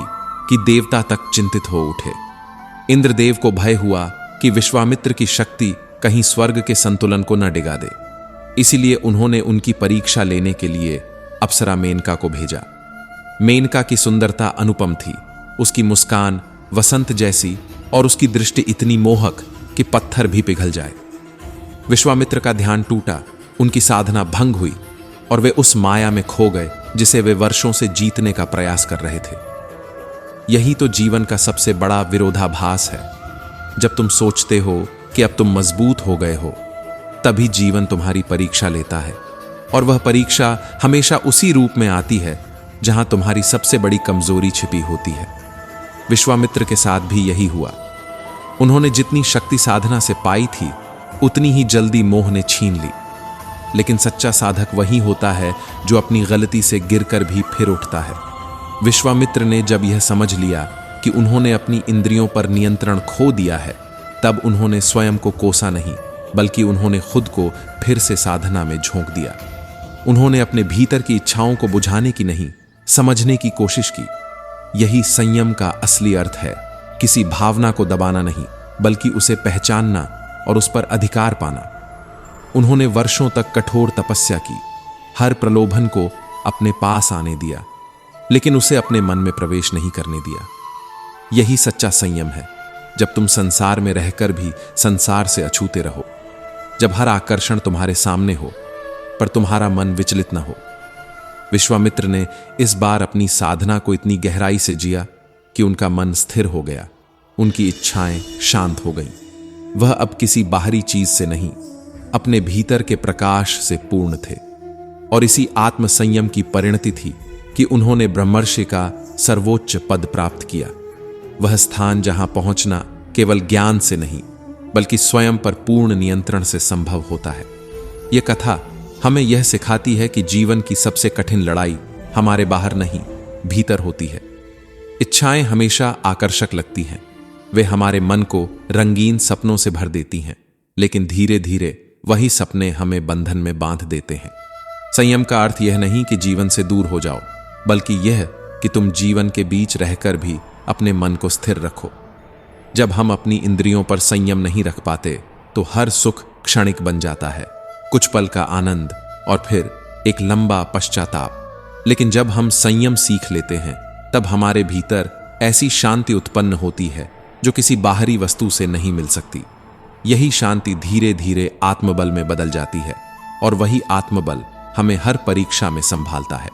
कि देवता तक चिंतित हो उठे। इंद्रदेव को भय हुआ कि विश्वामित्र की शक्ति कहीं स्वर्ग के संतुलन को न डिगा दे। इसीलिए उन्होंने उनकी परीक्षा लेने के लिए अप्सरा मेनका को भेजा। मेनका की सुंदरता अनुपम थी, उसकी मुस्कान वसंत जैसी और उसकी दृष्टि इतनी मोहक कि पत्थर भी पिघल जाए। विश्वामित्र का ध्यान टूटा, उनकी साधना भंग हुई और वे उस माया में खो गए जिसे वे वर्षों से जीतने का प्रयास कर रहे थे। यही तो जीवन का सबसे बड़ा विरोधाभास है। जब तुम सोचते हो कि अब तुम मजबूत हो गए हो, तभी जीवन तुम्हारी परीक्षा लेता है। और वह परीक्षा हमेशा उसी रूप में आती है जहां तुम्हारी सबसे बड़ी कमजोरी छिपी होती है। विश्वामित्र के साथ भी यही हुआ। उन्होंने जितनी शक्ति साधना से पाई थी, उतनी ही जल्दी मोह ने छीन ली। लेकिन सच्चा साधक वही होता है जो अपनी गलती से गिरकर भी फिर उठता है। विश्वामित्र ने जब यह समझ लिया कि उन्होंने अपनी इंद्रियों पर नियंत्रण खो दिया है, तब उन्होंने स्वयं को कोसा नहीं, बल्कि उन्होंने खुद को फिर से साधना में झोंक दिया। उन्होंने अपने भीतर की इच्छाओं को बुझाने की नहीं, समझने की कोशिश की। यही संयम का असली अर्थ है, किसी भावना को दबाना नहीं, बल्कि उसे पहचानना और उस पर अधिकार पाना। उन्होंने वर्षों तक कठोर तपस्या की, हर प्रलोभन को अपने पास आने दिया, लेकिन उसे अपने मन में प्रवेश नहीं करने दिया। यही सच्चा संयम है, जब तुम संसार में रहकर भी संसार से अछूते रहो, जब हर आकर्षण तुम्हारे सामने हो पर तुम्हारा मन विचलित न हो। विश्वामित्र ने इस बार अपनी साधना को इतनी गहराई से जिया कि उनका मन स्थिर हो गया, उनकी इच्छाएं शांत हो गईं। वह अब किसी बाहरी चीज से नहीं, अपने भीतर के प्रकाश से पूर्ण थे। और इसी आत्म संयम की परिणति थी कि उन्होंने ब्रह्मर्षि का सर्वोच्च पद प्राप्त किया। वह स्थान जहां पहुंचना केवल ज्ञान से नहीं, बल्कि स्वयं पर पूर्ण नियंत्रण से संभव होता है। यह कथा हमें यह सिखाती है कि जीवन की सबसे कठिन लड़ाई हमारे बाहर नहीं, भीतर होती है। इच्छाएं हमेशा आकर्षक लगती हैं, वे हमारे मन को रंगीन सपनों से भर देती हैं, लेकिन धीरे धीरे वही सपने हमें बंधन में बांध देते हैं। संयम का अर्थ यह नहीं कि जीवन से दूर हो जाओ, बल्कि यह कि तुम जीवन के बीच रहकर भी अपने मन को स्थिर रखो। जब हम अपनी इंद्रियों पर संयम नहीं रख पाते, तो हर सुख क्षणिक बन जाता है, कुछ पल का आनंद और फिर एक लंबा पश्चाताप। लेकिन जब हम संयम सीख लेते हैं, तब हमारे भीतर ऐसी शांति उत्पन्न होती है जो किसी बाहरी वस्तु से नहीं मिल सकती। यही शांति धीरे धीरे आत्मबल में बदल जाती है, और वही आत्मबल हमें हर परीक्षा में संभालता है।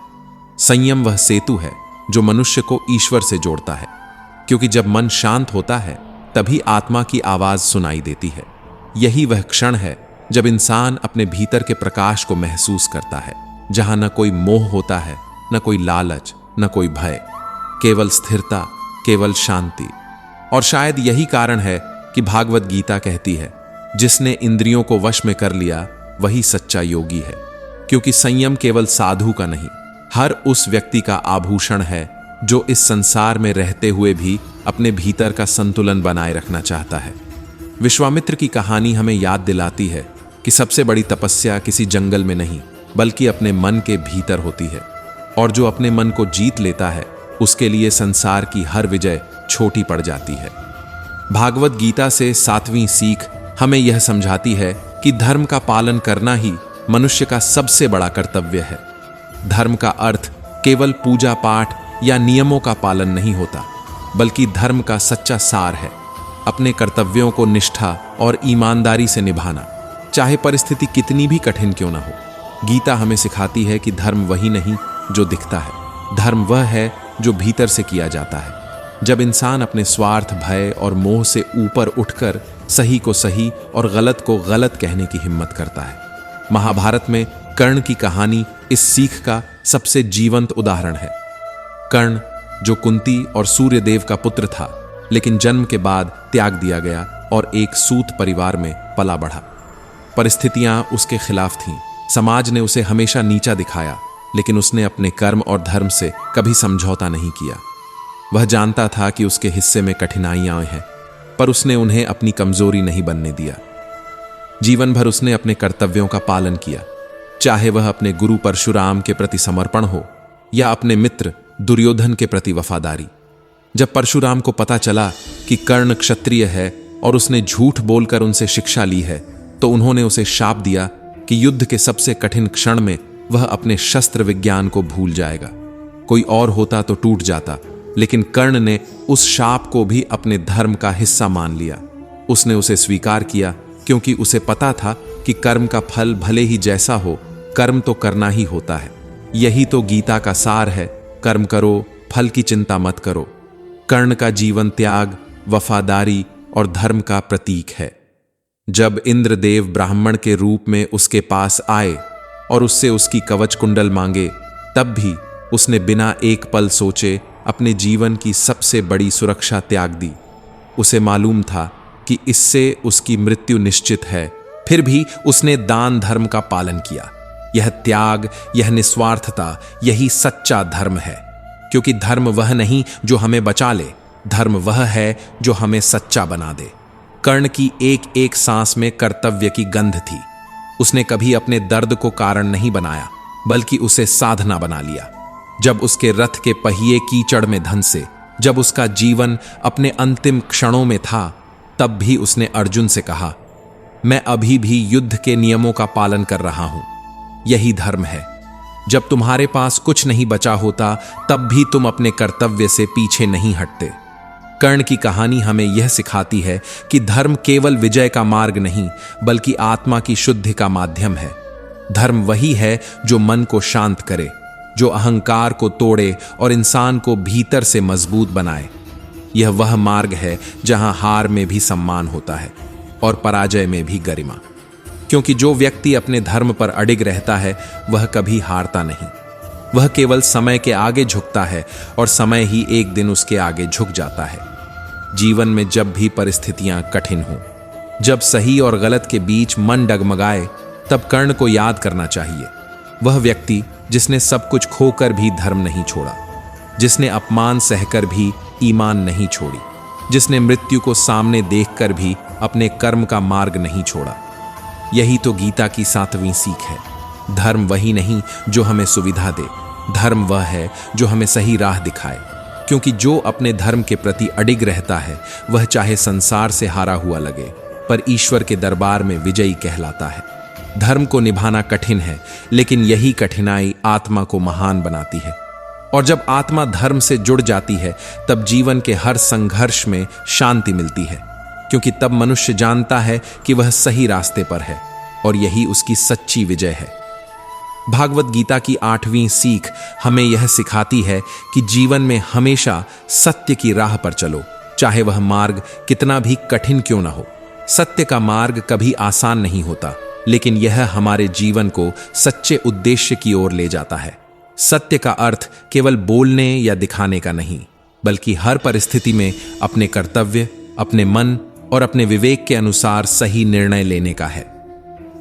संयम वह सेतु है जो मनुष्य को ईश्वर से जोड़ता है, क्योंकि जब मन शांत होता है, तभी आत्मा की आवाज सुनाई देती है। यही वह क्षण है जब इंसान अपने भीतर के प्रकाश को महसूस करता है, जहां न कोई मोह होता है, न कोई लालच, न कोई भय, केवल स्थिरता, केवल शांति। और शायद यही कारण है कि भागवत गीता कहती है, जिसने इंद्रियों को वश में कर लिया वही सच्चा योगी है, क्योंकि संयम केवल साधु का नहीं, हर उस व्यक्ति का आभूषण है जो इस संसार में रहते हुए भी अपने भीतर का संतुलन बनाए रखना चाहता है। विश्वामित्र की कहानी हमें याद दिलाती है कि सबसे बड़ी तपस्या किसी जंगल में नहीं बल्कि अपने मन के भीतर होती है, और जो अपने मन को जीत लेता है उसके लिए संसार की हर विजय छोटी पड़ जाती है। भागवत गीता से 7वीं सीख हमें यह समझाती है कि धर्म का पालन करना ही मनुष्य का सबसे बड़ा कर्तव्य है। धर्म का अर्थ केवल पूजा पाठ या नियमों का पालन नहीं होता, बल्कि धर्म का सच्चा सार है अपने कर्तव्यों को निष्ठा और ईमानदारी से निभाना, चाहे परिस्थिति कितनी भी कठिन क्यों ना हो। गीता हमें सिखाती है कि धर्म वही नहीं जो दिखता है, धर्म वह है जो भीतर से किया जाता है। जब इंसान अपने स्वार्थ, भय और मोह से ऊपर उठकर सही को सही और गलत को गलत कहने की हिम्मत करता है। महाभारत में कर्ण की कहानी इस सीख का सबसे जीवंत उदाहरण है। कर्ण जो कुंती और सूर्यदेव का पुत्र था, लेकिन जन्म के बाद त्याग दिया गया और एक सूत परिवार में पला बढ़ा। परिस्थितियां उसके खिलाफ थीं, समाज ने उसे हमेशा नीचा दिखाया, लेकिन उसने अपने कर्म और धर्म से कभी समझौता नहीं किया। वह जानता था कि उसके हिस्से में कठिनाइयां हैं, पर उसने उन्हें अपनी कमजोरी नहीं बनने दिया। जीवन भर उसने अपने कर्तव्यों का पालन किया, चाहे वह अपने गुरु परशुराम के प्रति समर्पण हो या अपने मित्र दुर्योधन के प्रति वफादारी। जब परशुराम को पता चला कि कर्ण क्षत्रिय है और उसने झूठ बोलकर उनसे शिक्षा ली है, तो उन्होंने उसे शाप दिया कि युद्ध के सबसे कठिन क्षण में वह अपने शस्त्र विज्ञान को भूल जाएगा। कोई और होता तो टूट जाता, लेकिन कर्ण ने उस शाप को भी अपने धर्म का हिस्सा मान लिया। उसने उसे स्वीकार किया, क्योंकि उसे पता था कि कर्म का फल भले ही जैसा हो, कर्म तो करना ही होता है। यही तो गीता का सार है, कर्म करो, फल की चिंता मत करो। कर्ण का जीवन त्याग, वफादारी और धर्म का प्रतीक है। जब इंद्रदेव ब्राह्मण के रूप में उसके पास आए और उससे उसकी कवच कुंडल मांगे, तब भी उसने बिना एक पल सोचे अपने जीवन की सबसे बड़ी सुरक्षा त्याग दी। उसे मालूम था कि इससे उसकी मृत्यु निश्चित है, फिर भी उसने दान धर्म का पालन किया। यह त्याग, यह निस्वार्थता, यही सच्चा धर्म है, क्योंकि धर्म वह नहीं जो हमें बचा ले, धर्म वह है जो हमें सच्चा बना दे। कर्ण की एक एक सांस में कर्तव्य की गंध थी। उसने कभी अपने दर्द को कारण नहीं बनाया, बल्कि उसे साधना बना लिया। जब उसके रथ के पहिए कीचड़ में धंसे, जब उसका जीवन अपने अंतिम क्षणों में था, तब भी उसने अर्जुन से कहा, मैं अभी भी युद्ध के नियमों का पालन कर रहा हूं। यही धर्म है। जब तुम्हारे पास कुछ नहीं बचा होता, तब भी तुम अपने कर्तव्य से पीछे नहीं हटते। कर्ण की कहानी हमें यह सिखाती है कि धर्म केवल विजय का मार्ग नहीं, बल्कि आत्मा की शुद्धि का माध्यम है। धर्म वही है जो मन को शांत करे, जो अहंकार को तोड़े और इंसान को भीतर से मजबूत बनाए। यह वह मार्ग है जहां हार में भी सम्मान होता है और पराजय में भी गरिमा, क्योंकि जो व्यक्ति अपने धर्म पर अडिग रहता है वह कभी हारता नहीं। वह केवल समय के आगे झुकता है और समय ही एक दिन उसके आगे झुक जाता है। जीवन में जब भी परिस्थितियां कठिन हों, जब सही और गलत के बीच मन डगमगाए, तब कर्ण को याद करना चाहिए। वह व्यक्ति जिसने सब कुछ खोकर भी धर्म नहीं छोड़ा, जिसने अपमान सहकर भी ईमान नहीं छोड़ी, जिसने मृत्यु को सामने देखकर भी अपने कर्म का मार्ग नहीं छोड़ा। यही तो गीता की 7वीं सीख है। धर्म वही नहीं जो हमें सुविधा दे, धर्म वह है जो हमें सही राह दिखाए, क्योंकि जो अपने धर्म के प्रति अडिग रहता है वह चाहे संसार से हारा हुआ लगे, पर ईश्वर के दरबार में विजयी कहलाता है। धर्म को निभाना कठिन है, लेकिन यही कठिनाई आत्मा को महान बनाती है। और जब आत्मा धर्म से जुड़ जाती है, तब जीवन के हर संघर्ष में शांति मिलती है, क्योंकि तब मनुष्य जानता है कि वह सही रास्ते पर है, और यही उसकी सच्ची विजय है। भागवत गीता की 8वीं सीख हमें यह सिखाती है कि जीवन में हमेशा सत्य की राह पर चलो, चाहे वह मार्ग कितना भी कठिन क्यों ना हो। सत्य का मार्ग कभी आसान नहीं होता, लेकिन यह हमारे जीवन को सच्चे उद्देश्य की ओर ले जाता है। सत्य का अर्थ केवल बोलने या दिखाने का नहीं, बल्कि हर परिस्थिति में अपने कर्तव्य, अपने मन और अपने विवेक के अनुसार सही निर्णय लेने का है।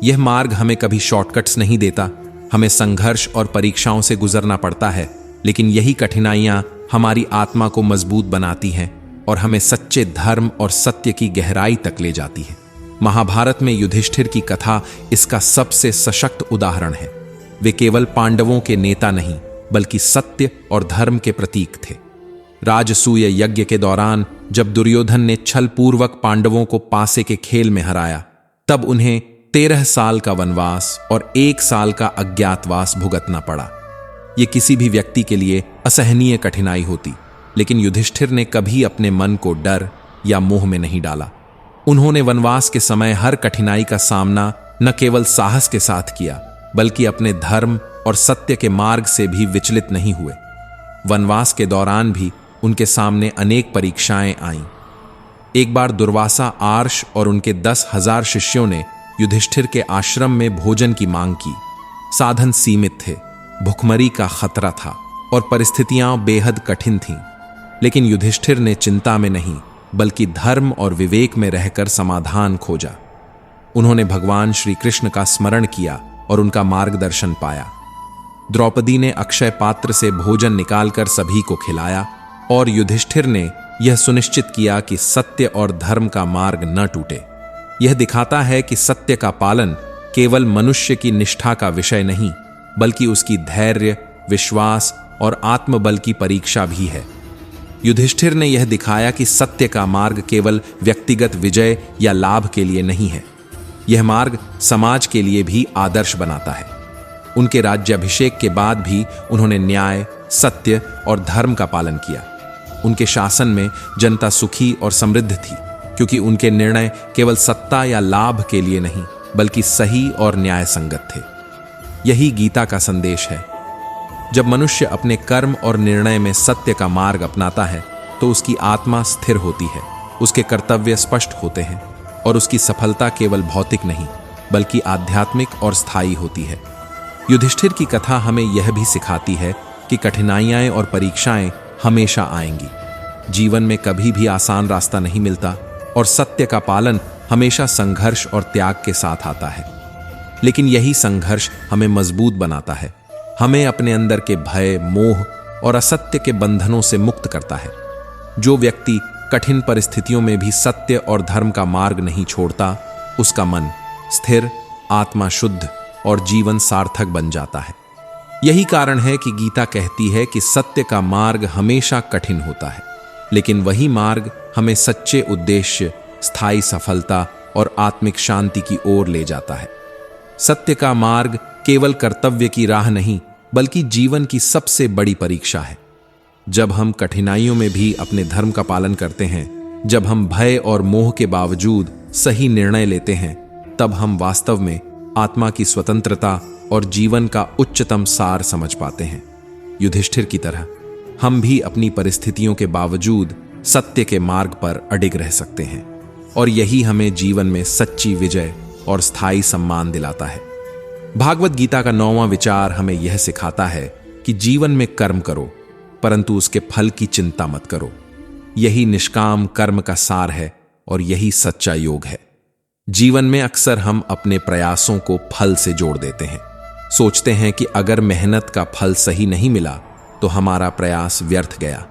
यह मार्ग हमें कभी शॉर्टकट्स नहीं देता, हमें संघर्ष और परीक्षाओं से गुजरना पड़ता है, लेकिन यही कठिनाइयां हमारी आत्मा को मजबूत बनाती हैं और हमें सच्चे धर्म और सत्य की गहराई तक ले जाती है। महाभारत में युधिष्ठिर की कथा इसका सबसे सशक्त उदाहरण है। वे केवल पांडवों के नेता नहीं, बल्कि सत्य और धर्म के प्रतीक थे। राजसूय यज्ञ के दौरान जब दुर्योधन ने छलपूर्वक पांडवों को पासे के खेल में हराया, तब उन्हें 13 साल का वनवास और 1 साल का अज्ञातवास भुगतना पड़ा। यह किसी भी व्यक्ति के लिए असहनीय कठिनाई होती, लेकिन युधिष्ठिर ने कभी अपने मन को डर या मोह में नहीं डाला। उन्होंने वनवास के समय हर कठिनाई का सामना न केवल साहस के साथ किया, बल्कि अपने धर्म और सत्य के मार्ग से भी विचलित नहीं हुए। वनवास के दौरान भी उनके सामने अनेक परीक्षाएं आईं। एक बार दुर्वासा आर्ष और उनके 10,000 शिष्यों ने युधिष्ठिर के आश्रम में भोजन की मांग की। साधन सीमित थे, भुखमरी का खतरा था और परिस्थितियां बेहद कठिन थीं। लेकिन युधिष्ठिर ने चिंता में नहीं, बल्कि धर्म और विवेक में रहकर समाधान खोजा। उन्होंने भगवान श्री कृष्ण का स्मरण किया और उनका मार्गदर्शन पाया। द्रौपदी ने अक्षय पात्र से भोजन निकालकर सभी को खिलाया और युधिष्ठिर ने यह सुनिश्चित किया कि सत्य और धर्म का मार्ग न टूटे। यह दिखाता है कि सत्य का पालन केवल मनुष्य की निष्ठा का विषय नहीं, बल्कि उसकी धैर्य, विश्वास और आत्मबल की परीक्षा भी है। युधिष्ठिर ने यह दिखाया कि सत्य का मार्ग केवल व्यक्तिगत विजय या लाभ के लिए नहीं है, यह मार्ग समाज के लिए भी आदर्श बनाता है। उनके राज्याभिषेक के बाद भी उन्होंने न्याय, सत्य और धर्म का पालन किया। उनके शासन में जनता सुखी और समृद्ध थी, क्योंकि उनके निर्णय केवल सत्ता या लाभ के लिए नहीं, बल्कि सही और न्याय संगत थे। यही गीता का संदेश है। जब मनुष्य अपने कर्म और निर्णय में सत्य का मार्ग अपनाता है, तो उसकी आत्मा स्थिर होती है, उसके कर्तव्य स्पष्ट होते हैं और उसकी सफलता केवल भौतिक नहीं, बल्कि आध्यात्मिक और स्थायी होती है। युधिष्ठिर की कथा हमें यह भी सिखाती है कि कठिनाइयां और परीक्षाएं हमेशा आएंगी। जीवन में कभी भी आसान रास्ता नहीं मिलता और सत्य का पालन हमेशा संघर्ष और त्याग के साथ आता है। लेकिन यही संघर्ष हमें मजबूत बनाता है, हमें अपने अंदर के भय, मोह और असत्य के बंधनों से मुक्त करता है। जो व्यक्ति कठिन परिस्थितियों में भी सत्य और धर्म का मार्ग नहीं छोड़ता, उसका मन स्थिर, आत्मा शुद्ध और जीवन सार्थक बन जाता है। यही कारण है कि गीता कहती है कि सत्य का मार्ग हमेशा कठिन होता है, लेकिन वही मार्ग हमें सच्चे उद्देश्य, स्थायी सफलता और आत्मिक शांति की ओर ले जाता है। सत्य का मार्ग केवल कर्तव्य की राह नहीं, बल्कि जीवन की सबसे बड़ी परीक्षा है। जब हम कठिनाइयों में भी अपने धर्म का पालन करते हैं, जब हम भय और मोह के बावजूद सही निर्णय लेते हैं, तब हम वास्तव में आत्मा की स्वतंत्रता और जीवन का उच्चतम सार समझ पाते हैं। युधिष्ठिर की तरह हम भी अपनी परिस्थितियों के बावजूद सत्य के मार्ग पर अडिग रह सकते हैं, और यही हमें जीवन में सच्ची विजय और स्थायी सम्मान दिलाता है। भागवत गीता का 9वां विचार हमें यह सिखाता है कि जीवन में कर्म करो, परंतु उसके फल की चिंता मत करो। यही निष्काम कर्म का सार है और यही सच्चा योग है। जीवन में अक्सर हम अपने प्रयासों को फल से जोड़ देते हैं। सोचते हैं कि अगर मेहनत का फल सही नहीं मिला तो हमारा प्रयास व्यर्थ गया।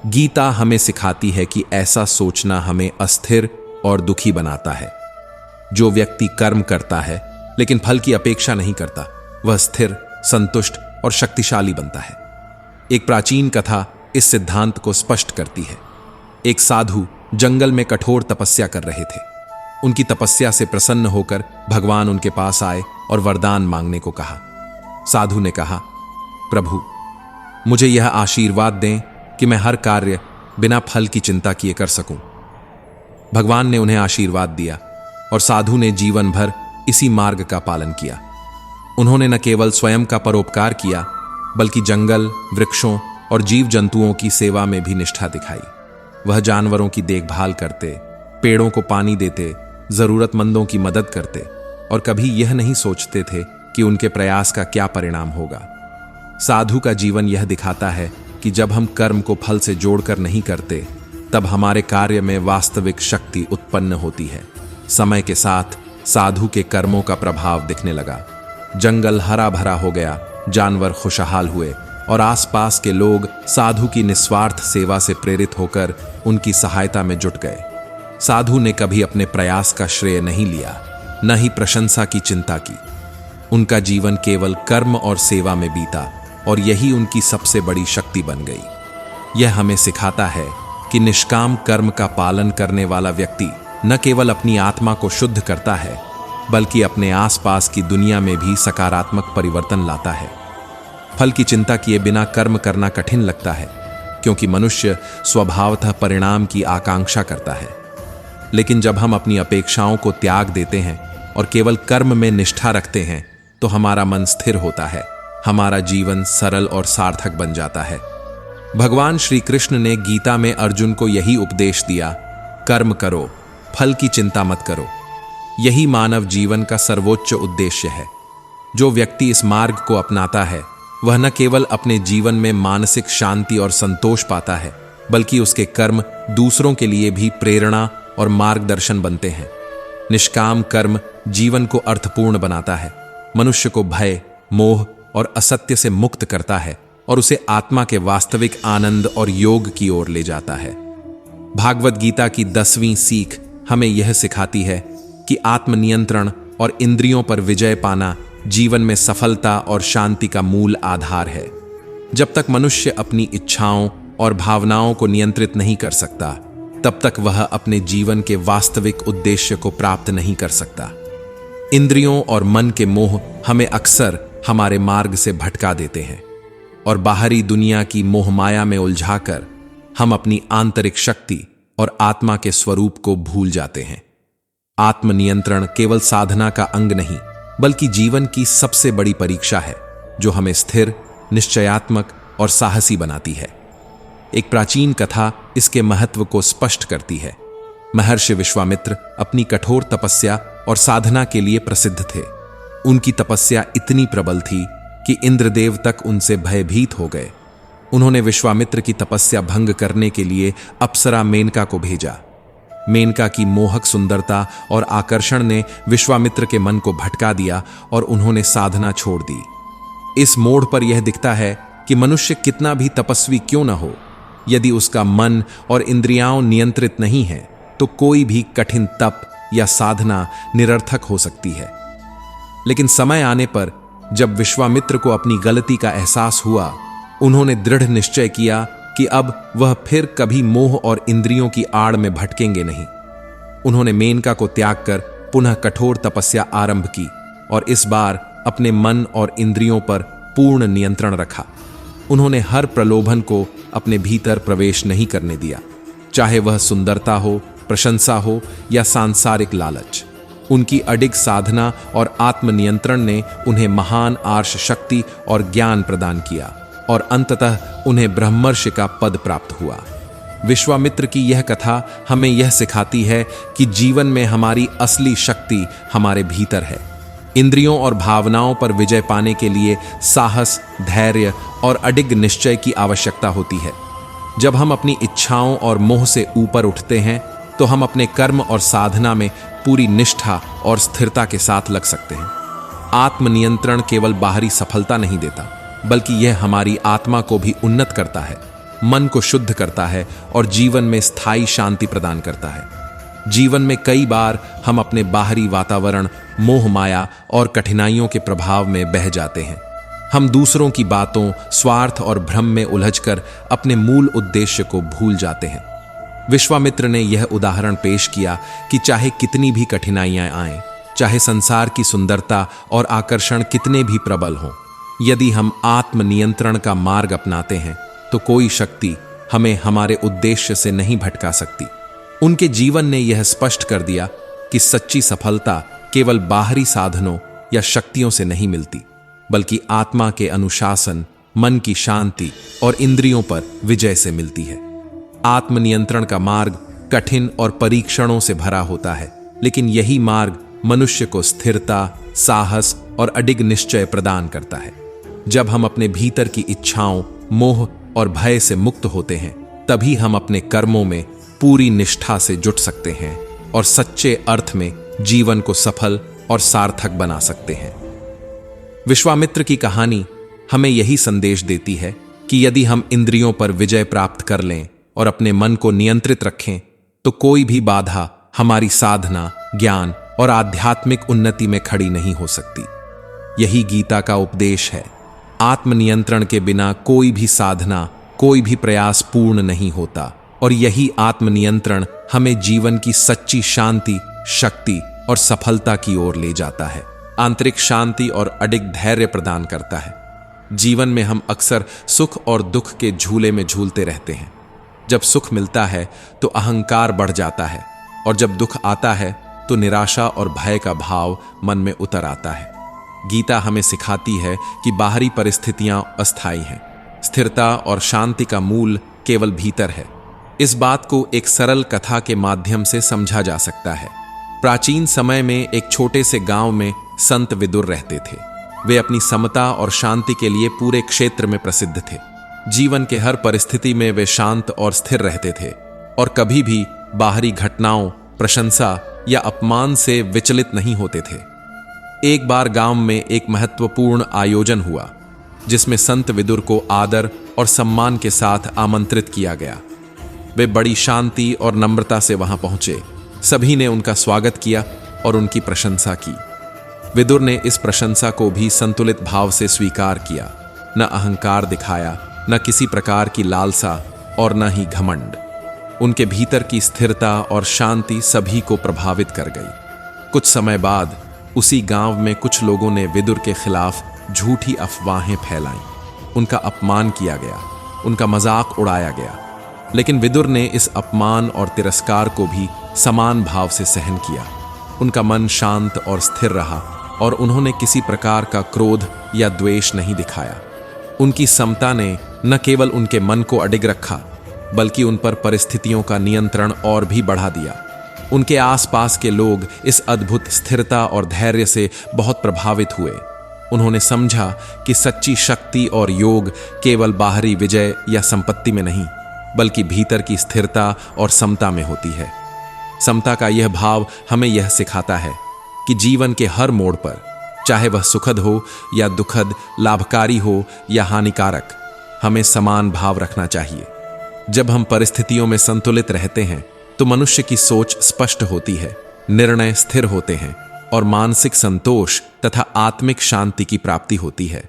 गीता हमें सिखाती है कि ऐसा सोचना हमें अस्थिर और दुखी बनाता है। जो व्यक्ति कर्म करता है लेकिन फल की अपेक्षा नहीं करता, वह स्थिर, संतुष्ट और शक्तिशाली बनता है। एक प्राचीन कथा इस सिद्धांत को स्पष्ट करती है। एक साधु जंगल में कठोर तपस्या कर रहे थे। उनकी तपस्या से प्रसन्न होकर भगवान उनके पास आए और वरदान मांगने को कहा। साधु ने कहा, प्रभु, मुझे यह आशीर्वाद दें कि मैं हर कार्य बिना फल की चिंता किए कर सकूं। भगवान ने उन्हें आशीर्वाद दिया और साधु ने जीवन भर इसी मार्ग का पालन किया। उन्होंने न केवल स्वयं का परोपकार किया, बल्कि जंगल, वृक्षों और जीव जंतुओं की सेवा में भी निष्ठा दिखाई। वह जानवरों की देखभाल करते, पेड़ों को पानी देते, जरूरतमंदों की मदद करते और कभी यह नहीं सोचते थे कि उनके प्रयास का क्या परिणाम होगा। साधु का जीवन यह दिखाता है कि जब हम कर्म को फल से जोड़कर नहीं करते, तब हमारे कार्य में वास्तविक शक्ति उत्पन्न होती है। समय के साथ साधु के कर्मों का प्रभाव दिखने लगा। जंगल हरा भरा हो गया, जानवर खुशहाल हुए और आसपास के लोग साधु की निस्वार्थ सेवा से प्रेरित होकर उनकी सहायता में जुट गए। साधु ने कभी अपने प्रयास का श्रेय नहीं लिया, न ही प्रशंसा की चिंता की। उनका जीवन केवल कर्म और सेवा में बीता और यही उनकी सबसे बड़ी शक्ति बन गई। यह हमें सिखाता है कि निष्काम कर्म का पालन करने वाला व्यक्ति न केवल अपनी आत्मा को शुद्ध करता है, बल्कि अपने आसपास की दुनिया में भी सकारात्मक परिवर्तन लाता है। फल की चिंता किए बिना कर्म करना कठिन लगता है, क्योंकि मनुष्य स्वभावतः परिणाम की आकांक्षा करता है। लेकिन जब हम अपनी अपेक्षाओं को त्याग देते हैं और केवल कर्म में निष्ठा रखते हैं, तो हमारा मन स्थिर होता है, हमारा जीवन सरल और सार्थक बन जाता है। भगवान श्री कृष्ण ने गीता में अर्जुन को यही उपदेश दिया, कर्म करो, फल की चिंता मत करो। यही मानव जीवन का सर्वोच्च उद्देश्य है। जो व्यक्ति इस मार्ग को अपनाता है, वह न केवल अपने जीवन में मानसिक शांति और संतोष पाता है, बल्कि उसके कर्म दूसरों के लिए भी प्रेरणा और मार्गदर्शन बनते हैं। निष्काम कर्म जीवन को अर्थपूर्ण बनाता है, मनुष्य को भय, मोह और असत्य से मुक्त करता है और उसे आत्मा के वास्तविक आनंद और योग की ओर ले जाता है। भागवत गीता की 10वीं सीख हमें यह सिखाती है कि आत्मनियंत्रण और इंद्रियों पर विजय पाना जीवन में सफलता और शांति का मूल आधार है। जब तक मनुष्य अपनी इच्छाओं और भावनाओं को नियंत्रित नहीं कर सकता, तब तक वह अपने जीवन के वास्तविक उद्देश्य को प्राप्त नहीं कर सकता। इंद्रियों और मन के मोह हमें अक्सर हमारे मार्ग से भटका देते हैं और बाहरी दुनिया की मोह माया में उलझाकर हम अपनी आंतरिक शक्ति और आत्मा के स्वरूप को भूल जाते हैं। आत्मनियंत्रण केवल साधना का अंग नहीं, बल्कि जीवन की सबसे बड़ी परीक्षा है, जो हमें स्थिर, निश्चयात्मक और साहसी बनाती है। एक प्राचीन कथा इसके महत्व को स्पष्ट करती है। महर्षि विश्वामित्र अपनी कठोर तपस्या और साधना के लिए प्रसिद्ध थे। उनकी तपस्या इतनी प्रबल थी कि इंद्रदेव तक उनसे भयभीत हो गए। उन्होंने विश्वामित्र की तपस्या भंग करने के लिए अप्सरा मेनका को भेजा। मेनका की मोहक सुंदरता और आकर्षण ने विश्वामित्र के मन को भटका दिया और उन्होंने साधना छोड़ दी। इस मोड़ पर यह दिखता है कि मनुष्य कितना भी तपस्वी क्यों न हो, यदि उसका मन और इंद्रियां नियंत्रित नहीं है, तो कोई भी कठिन तप या साधना निरर्थक हो सकती है। लेकिन समय आने पर जब विश्वामित्र को अपनी गलती का एहसास हुआ, उन्होंने दृढ़ निश्चय किया कि अब वह फिर कभी मोह और इंद्रियों की आड़ में भटकेंगे नहीं। उन्होंने मेनका को त्याग कर पुनः कठोर तपस्या आरंभ की और इस बार अपने मन और इंद्रियों पर पूर्ण नियंत्रण रखा। उन्होंने हर प्रलोभन को अपने भीतर प्रवेश नहीं करने दिया, चाहे वह सुंदरता हो, प्रशंसा हो या सांसारिक लालच। उनकी अडिग साधना और आत्मनियंत्रण ने उन्हें महान आर्ष शक्ति और ज्ञान प्रदान किया और अंततः उन्हें ब्रह्मर्षि का पद प्राप्त हुआ। विश्वामित्र की यह कथा हमें यह सिखाती है कि जीवन में हमारी असली शक्ति हमारे भीतर है। इंद्रियों और भावनाओं पर विजय पाने के लिए साहस, धैर्य और अडिग निश्चय की आवश्यकता होती है। जब हम अपनी इच्छाओं और मोह से ऊपर उठते हैं, तो हम अपने कर्म और साधना में पूरी निष्ठा और स्थिरता के साथ लग सकते हैं। आत्मनियंत्रण केवल बाहरी सफलता नहीं देता, बल्कि यह हमारी आत्मा को भी उन्नत करता है, मन को शुद्ध करता है और जीवन में स्थायी शांति प्रदान करता है। जीवन में कई बार हम अपने बाहरी वातावरण, मोह माया और कठिनाइयों के प्रभाव में बह जाते हैं। हम दूसरों की बातों, स्वार्थ और भ्रम में उलझकर अपने मूल उद्देश्य को भूल जाते हैं। विश्वामित्र ने यह उदाहरण पेश किया कि चाहे कितनी भी कठिनाइयां आएं, चाहे संसार की सुंदरता और आकर्षण कितने भी प्रबल हों, यदि हम आत्मनियंत्रण का मार्ग अपनाते हैं, तो कोई शक्ति हमें हमारे उद्देश्य से नहीं भटका सकती। उनके जीवन ने यह स्पष्ट कर दिया कि सच्ची सफलता केवल बाहरी साधनों या शक्तियों से नहीं मिलती, बल्कि आत्मा के अनुशासन, मन की शांति और इंद्रियों पर विजय से मिलती है। आत्मनियंत्रण का मार्ग कठिन और परीक्षणों से भरा होता है, लेकिन यही मार्ग मनुष्य को स्थिरता, साहस और अडिग निश्चय प्रदान करता है। जब हम अपने भीतर की इच्छाओं, मोह और भय से मुक्त होते हैं, तभी हम अपने कर्मों में पूरी निष्ठा से जुट सकते हैं और सच्चे अर्थ में जीवन को सफल और सार्थक बना सकते हैं। विश्वामित्र की कहानी हमें यही संदेश देती है कि यदि हम इंद्रियों पर विजय प्राप्त कर लें और अपने मन को नियंत्रित रखें तो कोई भी बाधा हमारी साधना, ज्ञान और आध्यात्मिक उन्नति में खड़ी नहीं हो सकती। यही गीता का उपदेश है। आत्मनियंत्रण के बिना कोई भी साधना, कोई भी प्रयास पूर्ण नहीं होता और यही आत्मनियंत्रण हमें जीवन की सच्ची शांति, शक्ति और सफलता की ओर ले जाता है। आंतरिक शांति और अडिग धैर्य प्रदान करता है। जीवन में हम अक्सर सुख और दुख के झूले में झूलते रहते हैं। जब सुख मिलता है तो अहंकार बढ़ जाता है और जब दुख आता है तो निराशा और भय का भाव मन में उतर आता है। गीता हमें सिखाती है कि बाहरी परिस्थितियां अस्थायी हैं। स्थिरता और शांति का मूल केवल भीतर है। इस बात को एक सरल कथा के माध्यम से समझा जा सकता है। प्राचीन समय में एक छोटे से गांव में संत विदुर रहते थे। वे अपनी समता और शांति के लिए पूरे क्षेत्र में प्रसिद्ध थे। जीवन के हर परिस्थिति में वे शांत और स्थिर रहते थे और कभी भी बाहरी घटनाओं, प्रशंसा या अपमान से विचलित नहीं होते थे। एक बार गांव में एक महत्वपूर्ण आयोजन हुआ जिसमें संत विदुर को आदर और सम्मान के साथ आमंत्रित किया गया। वे बड़ी शांति और नम्रता से वहां पहुंचे। सभी ने उनका स्वागत किया और उनकी प्रशंसा की। विदुर ने इस प्रशंसा को भी संतुलित भाव से स्वीकार किया। न अहंकार दिखाया, न किसी प्रकार की लालसा और न ही घमंड। उनके भीतर की स्थिरता और शांति सभी को प्रभावित कर गई। कुछ समय बाद उसी गांव में कुछ लोगों ने विदुर के खिलाफ झूठी अफवाहें फैलाईं। उनका अपमान किया गया, उनका मजाक उड़ाया गया। लेकिन विदुर ने इस अपमान और तिरस्कार को भी समान भाव से सहन किया। उनका मन शांत और स्थिर रहा और उन्होंने किसी प्रकार का क्रोध या द्वेष नहीं दिखाया। उनकी समता ने न केवल उनके मन को अडिग रखा बल्कि उन पर परिस्थितियों का नियंत्रण और भी बढ़ा दिया। उनके आसपास के लोग इस अद्भुत स्थिरता और धैर्य से बहुत प्रभावित हुए। उन्होंने समझा कि सच्ची शक्ति और योग केवल बाहरी विजय या संपत्ति में नहीं बल्कि भीतर की स्थिरता और समता में होती है। समता का यह भाव हमें यह सिखाता है कि जीवन के हर मोड़ पर, चाहे वह सुखद हो या दुखद, लाभकारी हो या हानिकारक, हमें समान भाव रखना चाहिए। जब हम परिस्थितियों में संतुलित रहते हैं तो मनुष्य की सोच स्पष्ट होती है, निर्णय स्थिर होते हैं और मानसिक संतोष तथा आत्मिक शांति की प्राप्ति होती है।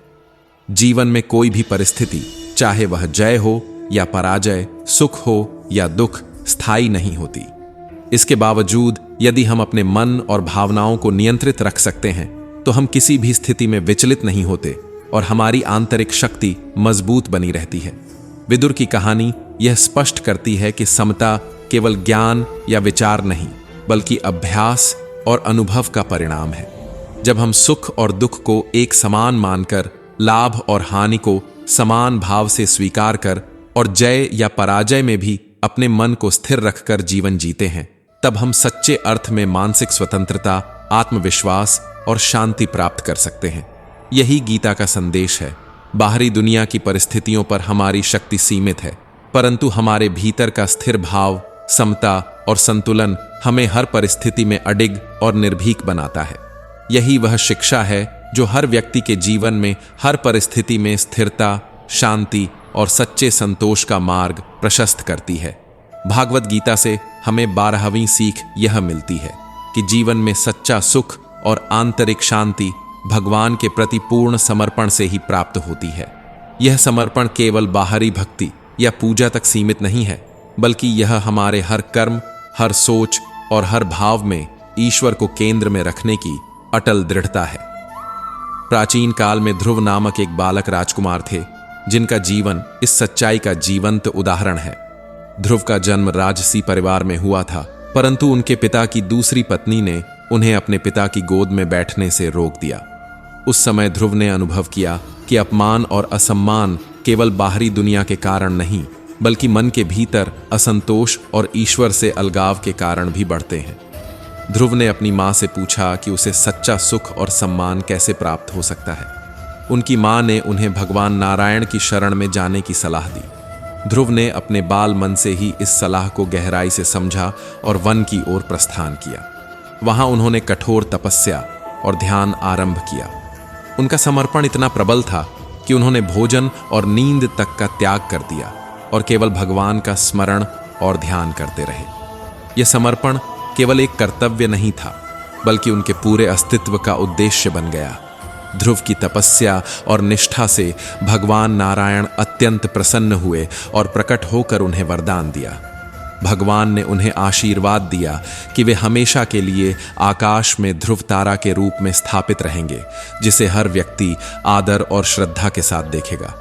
जीवन में कोई भी परिस्थिति, चाहे वह जय हो या पराजय, सुख हो या दुख, स्थायी नहीं होती। इसके बावजूद यदि हम अपने मन और भावनाओं को नियंत्रित रख सकते हैं तो हम किसी भी स्थिति में विचलित नहीं होते और हमारी आंतरिक शक्ति मजबूत बनी रहती है। विदुर की कहानी यह स्पष्ट करती है कि समता केवल ज्ञान या विचार नहीं बल्कि अभ्यास और अनुभव का परिणाम है। जब हम सुख और दुख को एक समान मानकर, लाभ और हानि को समान भाव से स्वीकार कर और जय या पराजय में भी अपने मन को स्थिर रखकर जीवन जीते हैं, तब हम सच्चे अर्थ में मानसिक स्वतंत्रता, आत्मविश्वास और शांति प्राप्त कर सकते हैं। यही गीता का संदेश है। बाहरी दुनिया की परिस्थितियों पर हमारी शक्ति सीमित है, परंतु हमारे भीतर का स्थिर भाव, समता और संतुलन हमें हर परिस्थिति में अडिग और निर्भीक बनाता है। यही वह शिक्षा है जो हर व्यक्ति के जीवन में हर परिस्थिति में स्थिरता, शांति और सच्चे संतोष का मार्ग प्रशस्त करती है। भागवत गीता से हमें 12वीं सीख यह मिलती है कि जीवन में सच्चा सुख और आंतरिक शांति भगवान के प्रति पूर्ण समर्पण से ही प्राप्त होती है। यह समर्पण केवल बाहरी भक्ति या पूजा तक सीमित नहीं है, बल्कि यह हमारे हर कर्म, हर सोच और हर भाव में ईश्वर को केंद्र में रखने की अटल दृढ़ता है। प्राचीन काल में ध्रुव नामक एक बालक राजकुमार थे जिनका जीवन इस सच्चाई का जीवंत उदाहरण है। ध्रुव का जन्म राजसी परिवार में हुआ था, परंतु उनके पिता की दूसरी पत्नी ने उन्हें अपने पिता की गोद में बैठने से रोक दिया। उस समय ध्रुव ने अनुभव किया कि अपमान और असम्मान केवल बाहरी दुनिया के कारण नहीं बल्कि मन के भीतर असंतोष और ईश्वर से अलगाव के कारण भी बढ़ते हैं। ध्रुव ने अपनी मां से पूछा कि उसे सच्चा सुख और सम्मान कैसे प्राप्त हो सकता है। उनकी मां ने उन्हें भगवान नारायण की शरण में जाने की सलाह दी। ध्रुव ने अपने बाल मन से ही इस सलाह को गहराई से समझा और वन की ओर प्रस्थान किया। वहां उन्होंने कठोर तपस्या और ध्यान आरंभ किया। उनका समर्पण इतना प्रबल था कि उन्होंने भोजन और नींद तक का त्याग कर दिया और केवल भगवान का स्मरण और ध्यान करते रहे। यह समर्पण केवल एक कर्तव्य नहीं था, बल्कि उनके पूरे अस्तित्व का उद्देश्य बन गया। ध्रुव की तपस्या और निष्ठा से भगवान नारायण अत्यंत प्रसन्न हुए और प्रकट होकर उन्हें वरदान दिया। भगवान ने उन्हें आशीर्वाद दिया कि वे हमेशा के लिए आकाश में ध्रुव तारा के रूप में स्थापित रहेंगे, जिसे हर व्यक्ति आदर और श्रद्धा के साथ देखेगा।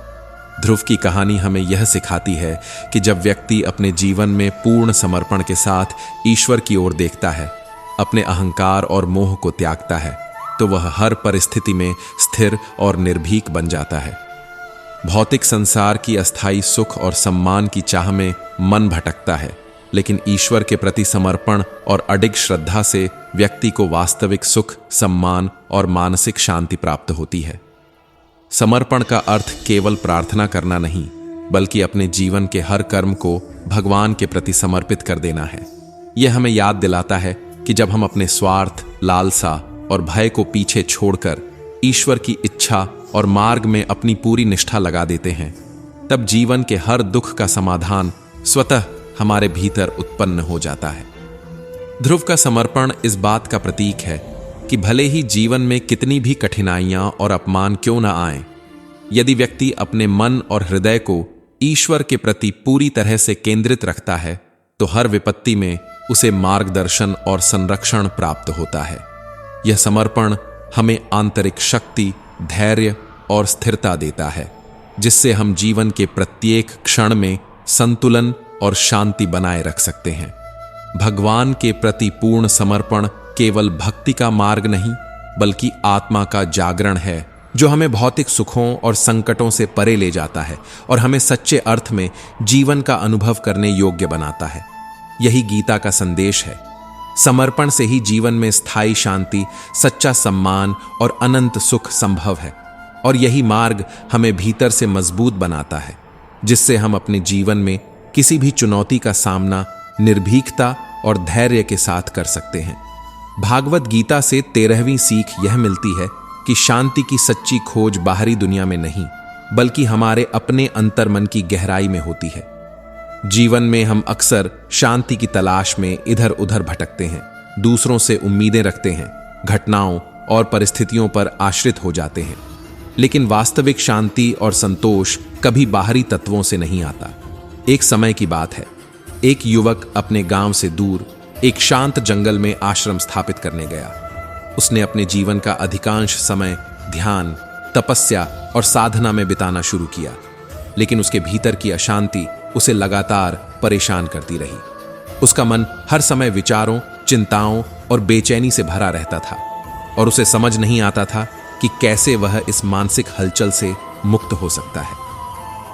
ध्रुव की कहानी हमें यह सिखाती है कि जब व्यक्ति अपने जीवन में पूर्ण समर्पण के साथ ईश्वर की ओर देखता है, अपने अहंकार और मोह को त्यागता है, तो वह हर परिस्थिति में स्थिर और निर्भीक बन जाता है। भौतिक संसार की अस्थायी सुख और सम्मान की चाह में मन भटकता है, लेकिन ईश्वर के प्रति समर्पण और अडिग श्रद्धा से व्यक्ति को वास्तविक सुख, सम्मान और मानसिक शांति प्राप्त होती है। समर्पण का अर्थ केवल प्रार्थना करना नहीं, बल्कि अपने जीवन के हर कर्म को भगवान के प्रति समर्पित कर देना है। यह हमें याद दिलाता है कि जब हम अपने स्वार्थ, लालसा और भय को पीछे छोड़कर ईश्वर की इच्छा और मार्ग में अपनी पूरी निष्ठा लगा देते हैं, तब जीवन के हर दुख का समाधान स्वतः हमारे भीतर उत्पन्न हो जाता है। ध्रुव का समर्पण इस बात का प्रतीक है कि भले ही जीवन में कितनी भी कठिनाइयां और अपमान क्यों न आएं, यदि व्यक्ति अपने मन और हृदय को ईश्वर के प्रति पूरी तरह से केंद्रित रखता है, तो हर विपत्ति में उसे मार्गदर्शन और संरक्षण प्राप्त होता है। यह समर्पण हमें आंतरिक शक्ति, धैर्य और स्थिरता देता है, जिससे हम जीवन के प्रत्येक क्षण में संतुलन और शांति बनाए रख सकते हैं। भगवान के प्रति पूर्ण समर्पण केवल भक्ति का मार्ग नहीं, बल्कि आत्मा का जागरण है, जो हमें भौतिक सुखों और संकटों से परे ले जाता है और हमें सच्चे अर्थ में जीवन का अनुभव करने योग्य बनाता है। यही गीता का संदेश है। समर्पण से ही जीवन में स्थायी शांति, सच्चा सम्मान और अनंत सुख संभव है, और यही मार्ग हमें भीतर से मजबूत बनाता है, जिससे हम अपने जीवन में किसी भी चुनौती का सामना निर्भीकता और धैर्य के साथ कर सकते हैं। भागवत गीता से 13वीं सीख यह मिलती है कि शांति की सच्ची खोज बाहरी दुनिया में नहीं, बल्कि हमारे अपने अंतर्मन की गहराई में होती है। जीवन में हम अक्सर शांति की तलाश में इधर उधर भटकते हैं, दूसरों से उम्मीदें रखते हैं, घटनाओं और परिस्थितियों पर आश्रित हो जाते हैं। लेकिन वास्तविक शांति और संतोष कभी बाहरी तत्वों से नहीं आता। एक समय की बात है, एक युवक अपने गांव से दूर एक शांत जंगल में आश्रम स्थापित करने गया। उसने अपने जीवन का अधिकांश समय ध्यान, तपस्या और साधना में बिताना शुरू किया, लेकिन उसके भीतर की अशांति उसे लगातार परेशान करती रही। उसका मन हर समय विचारों, चिंताओं और बेचैनी से भरा रहता था, और उसे समझ नहीं आता था कि कैसे वह इस मानसिक हलचल से मुक्त हो सकता है।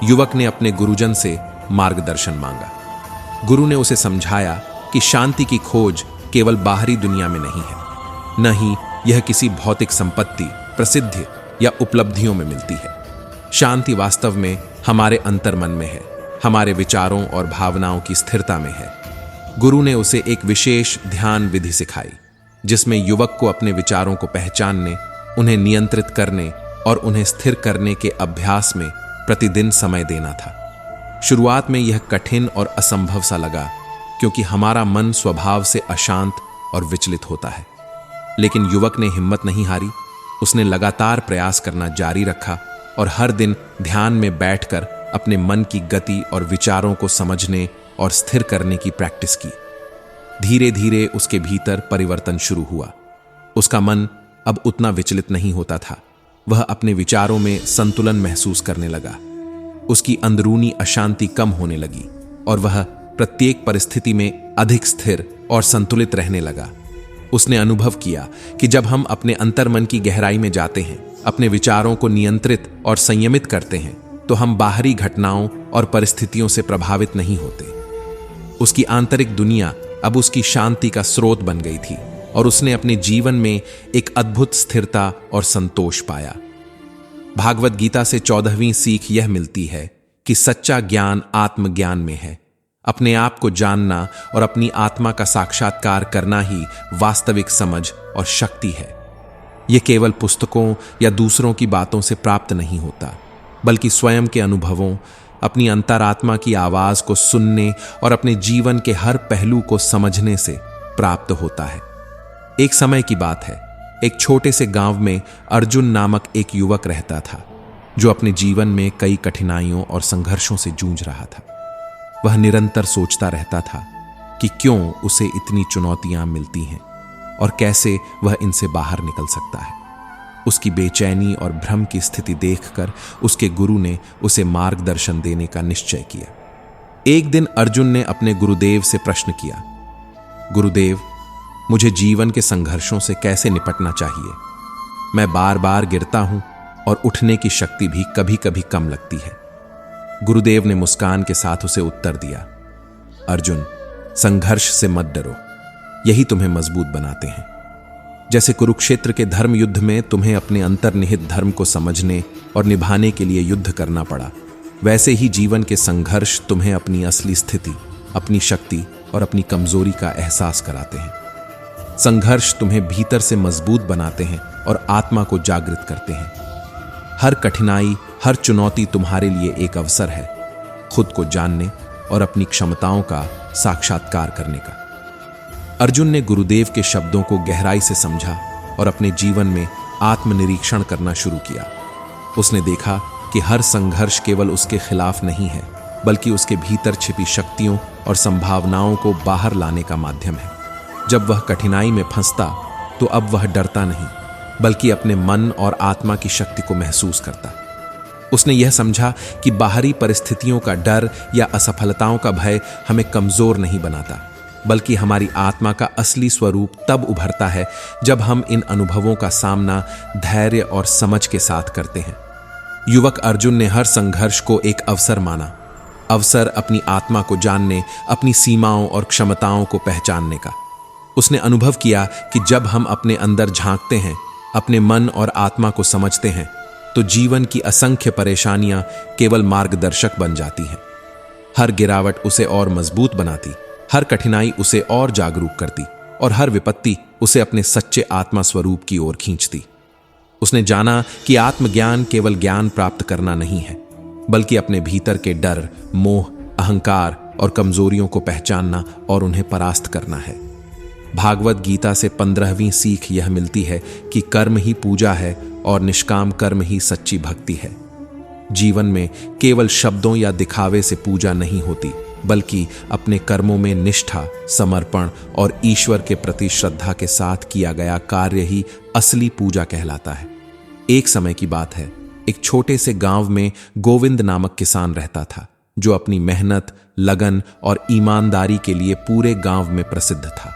युवक ने अपने गुरुजन से मार्गदर्शन मांगा। गुरु ने उसे समझाया कि शांति की खोज केवल बाहरी दुनिया में नहीं है, न ही यह किसी भौतिक संपत्ति, प्रसिद्धि या उपलब्धियों में मिलती है। शांति वास्तव में हमारे अंतर्मन में है, हमारे विचारों और भावनाओं की स्थिरता में है। गुरु ने उसे एक विशेष ध्यान विधि सिखाई, जिसमें युवक को अपने विचारों को पहचानने, उन्हें नियंत्रित करने और उन्हें स्थिर करने के अभ्यास में प्रतिदिन समय देना था। शुरुआत में यह कठिन और असंभव सा लगा, क्योंकि हमारा मन स्वभाव से अशांत और विचलित होता है। लेकिन युवक ने हिम्मत नहीं हारी। उसने लगातार प्रयास करना जारी रखा और हर दिन ध्यान में बैठकर अपने मन की गति और विचारों को समझने और स्थिर करने की प्रैक्टिस की। धीरे धीरे उसके भीतर परिवर्तन शुरू हुआ। उसका मन अब उतना विचलित नहीं होता था। वह अपने विचारों में संतुलन महसूस करने लगा। उसकी अंदरूनी अशांति कम होने लगी और वह प्रत्येक परिस्थिति में अधिक स्थिर और संतुलित रहने लगा। उसने अनुभव किया कि जब हम अपने अंतर्मन की गहराई में जाते हैं, अपने विचारों को नियंत्रित और संयमित करते हैं, तो हम बाहरी घटनाओं और परिस्थितियों से प्रभावित नहीं होते। उसकी आंतरिक दुनिया अब उसकी शांति का स्रोत बन गई थी और उसने अपने जीवन में एक अद्भुत स्थिरता और संतोष पाया। भागवत गीता से 14वीं सीख यह मिलती है कि सच्चा ज्ञान आत्मज्ञान में है। अपने आप को जानना और अपनी आत्मा का साक्षात्कार करना ही वास्तविक समझ और शक्ति है। यह केवल पुस्तकों या दूसरों की बातों से प्राप्त नहीं होता, बल्कि स्वयं के अनुभवों, अपनी अंतरात्मा की आवाज को सुनने और अपने जीवन के हर पहलू को समझने से प्राप्त होता है। एक समय की बात है, एक छोटे से गांव में अर्जुन नामक एक युवक रहता था, जो अपने जीवन में कई कठिनाइयों और संघर्षों से जूझ रहा था। वह निरंतर सोचता रहता था कि क्यों उसे इतनी चुनौतियां मिलती हैं और कैसे वह इनसे बाहर निकल सकता है। उसकी बेचैनी और भ्रम की स्थिति देखकर उसके गुरु ने उसे मार्गदर्शन देने का निश्चय किया। एक दिन अर्जुन ने अपने गुरुदेव से प्रश्न किया, गुरुदेव, मुझे जीवन के संघर्षों से कैसे निपटना चाहिए? मैं बार बार गिरता हूं और उठने की शक्ति भी कभी कभी कम लगती है। गुरुदेव ने मुस्कान के साथ उसे उत्तर दिया, अर्जुन, संघर्ष से मत डरो, यही तुम्हें मजबूत बनाते हैं। जैसे कुरुक्षेत्र के धर्म युद्ध में तुम्हें अपने अंतर्निहित धर्म को समझने और निभाने के लिए युद्ध करना पड़ा, वैसे ही जीवन के संघर्ष तुम्हें अपनी असली स्थिति, अपनी शक्ति और अपनी कमजोरी का एहसास कराते हैं। संघर्ष तुम्हें भीतर से मजबूत बनाते हैं और आत्मा को जागृत करते हैं। हर कठिनाई, हर चुनौती तुम्हारे लिए एक अवसर है खुद को जानने और अपनी क्षमताओं का साक्षात्कार करने का। अर्जुन ने गुरुदेव के शब्दों को गहराई से समझा और अपने जीवन में आत्मनिरीक्षण करना शुरू किया। उसने देखा कि हर संघर्ष केवल उसके खिलाफ नहीं है, बल्कि उसके भीतर छिपी शक्तियों और संभावनाओं को बाहर लाने का माध्यम है। जब वह कठिनाई में फंसता तो अब वह डरता नहीं, बल्कि अपने मन और आत्मा की शक्ति को महसूस करता। उसने यह समझा कि बाहरी परिस्थितियों का डर या असफलताओं का भय हमें कमजोर नहीं बनाता, बल्कि हमारी आत्मा का असली स्वरूप तब उभरता है जब हम इन अनुभवों का सामना धैर्य और समझ के साथ करते हैं। युवक अर्जुन ने हर संघर्ष को एक अवसर माना, अवसर अपनी आत्मा को जानने, अपनी सीमाओं और क्षमताओं को पहचानने का। उसने अनुभव किया कि जब हम अपने अंदर झांकते हैं, अपने मन और आत्मा को समझते हैं, तो जीवन की असंख्य परेशानियां केवल मार्गदर्शक बन जाती हैं। हर गिरावट उसे और मजबूत बनाती, हर कठिनाई उसे और जागरूक करती और हर विपत्ति उसे अपने सच्चे आत्मा स्वरूप की ओर खींचती। उसने जाना कि आत्मज्ञान केवल ज्ञान प्राप्त करना नहीं है, बल्कि अपने भीतर के डर, मोह, अहंकार और कमजोरियों को पहचानना और उन्हें परास्त करना है। भागवत गीता से 15वीं सीख यह मिलती है कि कर्म ही पूजा है और निष्काम कर्म ही सच्ची भक्ति है। जीवन में केवल शब्दों या दिखावे से पूजा नहीं होती, बल्कि अपने कर्मों में निष्ठा, समर्पण और ईश्वर के प्रति श्रद्धा के साथ किया गया कार्य ही असली पूजा कहलाता है। एक समय की बात है, एक छोटे से गांव में गोविंद नामक किसान रहता था, जो अपनी मेहनत, लगन और ईमानदारी के लिए पूरे गांव में प्रसिद्ध था।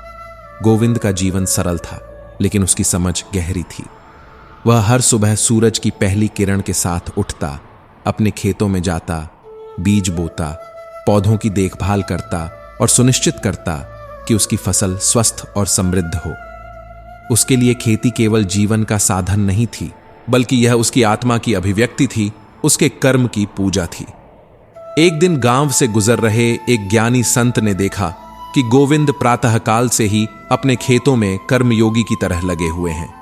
गोविंद का जीवन सरल था, लेकिन उसकी समझ गहरी थी। वह हर सुबह सूरज की पहली किरण के साथ उठता, अपने खेतों में जाता, बीज बोता, पौधों की देखभाल करता और सुनिश्चित करता कि उसकी फसल स्वस्थ और समृद्ध हो। उसके लिए खेती केवल जीवन का साधन नहीं थी, बल्कि यह उसकी आत्मा की अभिव्यक्ति थी, उसके कर्म की पूजा थी। एक दिन गांव से गुजर रहे एक ज्ञानी संत ने देखा कि गोविंद प्रातःकाल से ही अपने खेतों में कर्मयोगी की तरह लगे हुए हैं।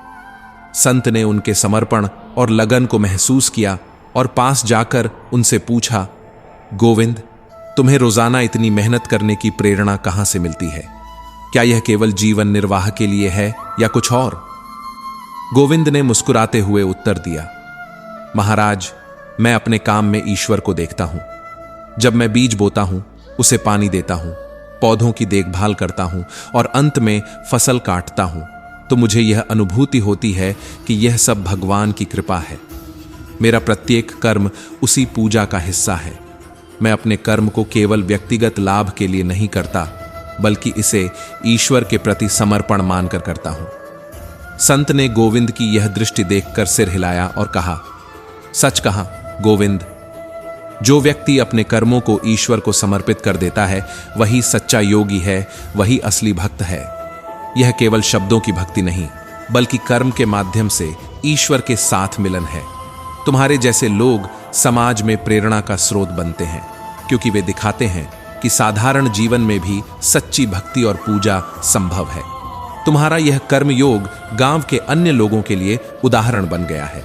संत ने उनके समर्पण और लगन को महसूस किया और पास जाकर उनसे पूछा, गोविंद, तुम्हें रोजाना इतनी मेहनत करने की प्रेरणा कहां से मिलती है? क्या यह केवल जीवन निर्वाह के लिए है या कुछ और? गोविंद ने मुस्कुराते हुए उत्तर दिया, महाराज, मैं अपने काम में ईश्वर को देखता हूं। जब मैं बीज बोता हूं, उसे पानी देता हूं, पौधों की देखभाल करता हूं और अंत में फसल काटता हूं, तो मुझे यह अनुभूति होती है कि यह सब भगवान की कृपा है। मेरा प्रत्येक कर्म उसी पूजा का हिस्सा है। मैं अपने कर्म को केवल व्यक्तिगत लाभ के लिए नहीं करता, बल्कि इसे ईश्वर के प्रति समर्पण मानकर करता हूं। संत ने गोविंद की यह दृष्टि देखकर सिर हिलाया और कहा, सच कहा गोविंद, जो व्यक्ति अपने कर्मों को ईश्वर को समर्पित कर देता है, वही सच्चा योगी है, वही असली भक्त है। यह केवल शब्दों की भक्ति नहीं, बल्कि कर्म के माध्यम से ईश्वर के साथ मिलन है। तुम्हारे जैसे लोग समाज में प्रेरणा का स्रोत बनते हैं, क्योंकि वे दिखाते हैं कि साधारण जीवन में भी सच्ची भक्ति और पूजा संभव है। तुम्हारा यह कर्म योग गांव के अन्य लोगों के लिए उदाहरण बन गया है।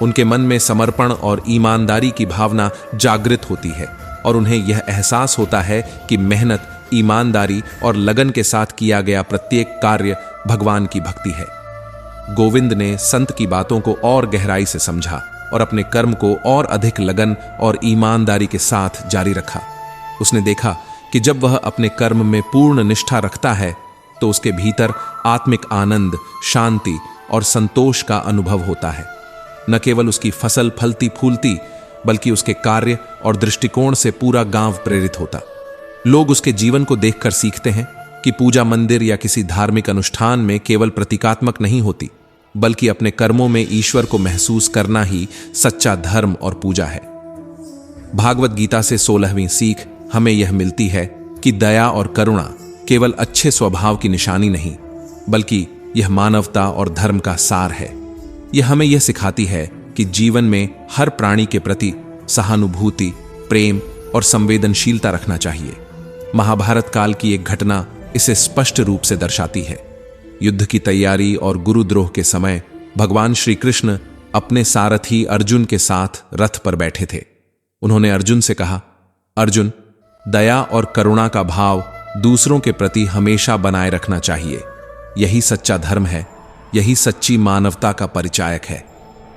उनके मन में समर्पण और ईमानदारी की भावना जागृत होती है और उन्हें यह एहसास होता है कि मेहनत, ईमानदारी और लगन के साथ किया गया प्रत्येक कार्य भगवान की भक्ति है। गोविंद ने संत की बातों को और गहराई से समझा और अपने कर्म को और अधिक लगन और ईमानदारी के साथ जारी रखा। उसने देखा कि जब वह अपने कर्म में पूर्ण निष्ठा रखता है तो उसके भीतर आत्मिक आनंद, शांति और संतोष का अनुभव होता है। न केवल उसकी फसल फलती फूलती, बल्कि उसके कार्य और दृष्टिकोण से पूरा गांव प्रेरित होता। लोग उसके जीवन को देखकर सीखते हैं कि पूजा मंदिर या किसी धार्मिक अनुष्ठान में केवल प्रतीकात्मक नहीं होती, बल्कि अपने कर्मों में ईश्वर को महसूस करना ही सच्चा धर्म और पूजा है। भागवत गीता से 16वीं सीख हमें यह मिलती है कि दया और करुणा केवल अच्छे स्वभाव की निशानी नहीं, बल्कि यह मानवता और धर्म का सार है। यह हमें यह सिखाती है कि जीवन में हर प्राणी के प्रति सहानुभूति, प्रेम और संवेदनशीलता रखना चाहिए। महाभारत काल की एक घटना इसे स्पष्ट रूप से दर्शाती है। युद्ध की तैयारी और गुरुद्रोह के समय भगवान श्री कृष्ण अपने सारथी अर्जुन के साथ रथ पर बैठे थे। उन्होंने अर्जुन से कहा, अर्जुन, दया और करुणा का भाव दूसरों के प्रति हमेशा बनाए रखना चाहिए। यही सच्चा धर्म है, यही सच्ची मानवता का परिचायक है।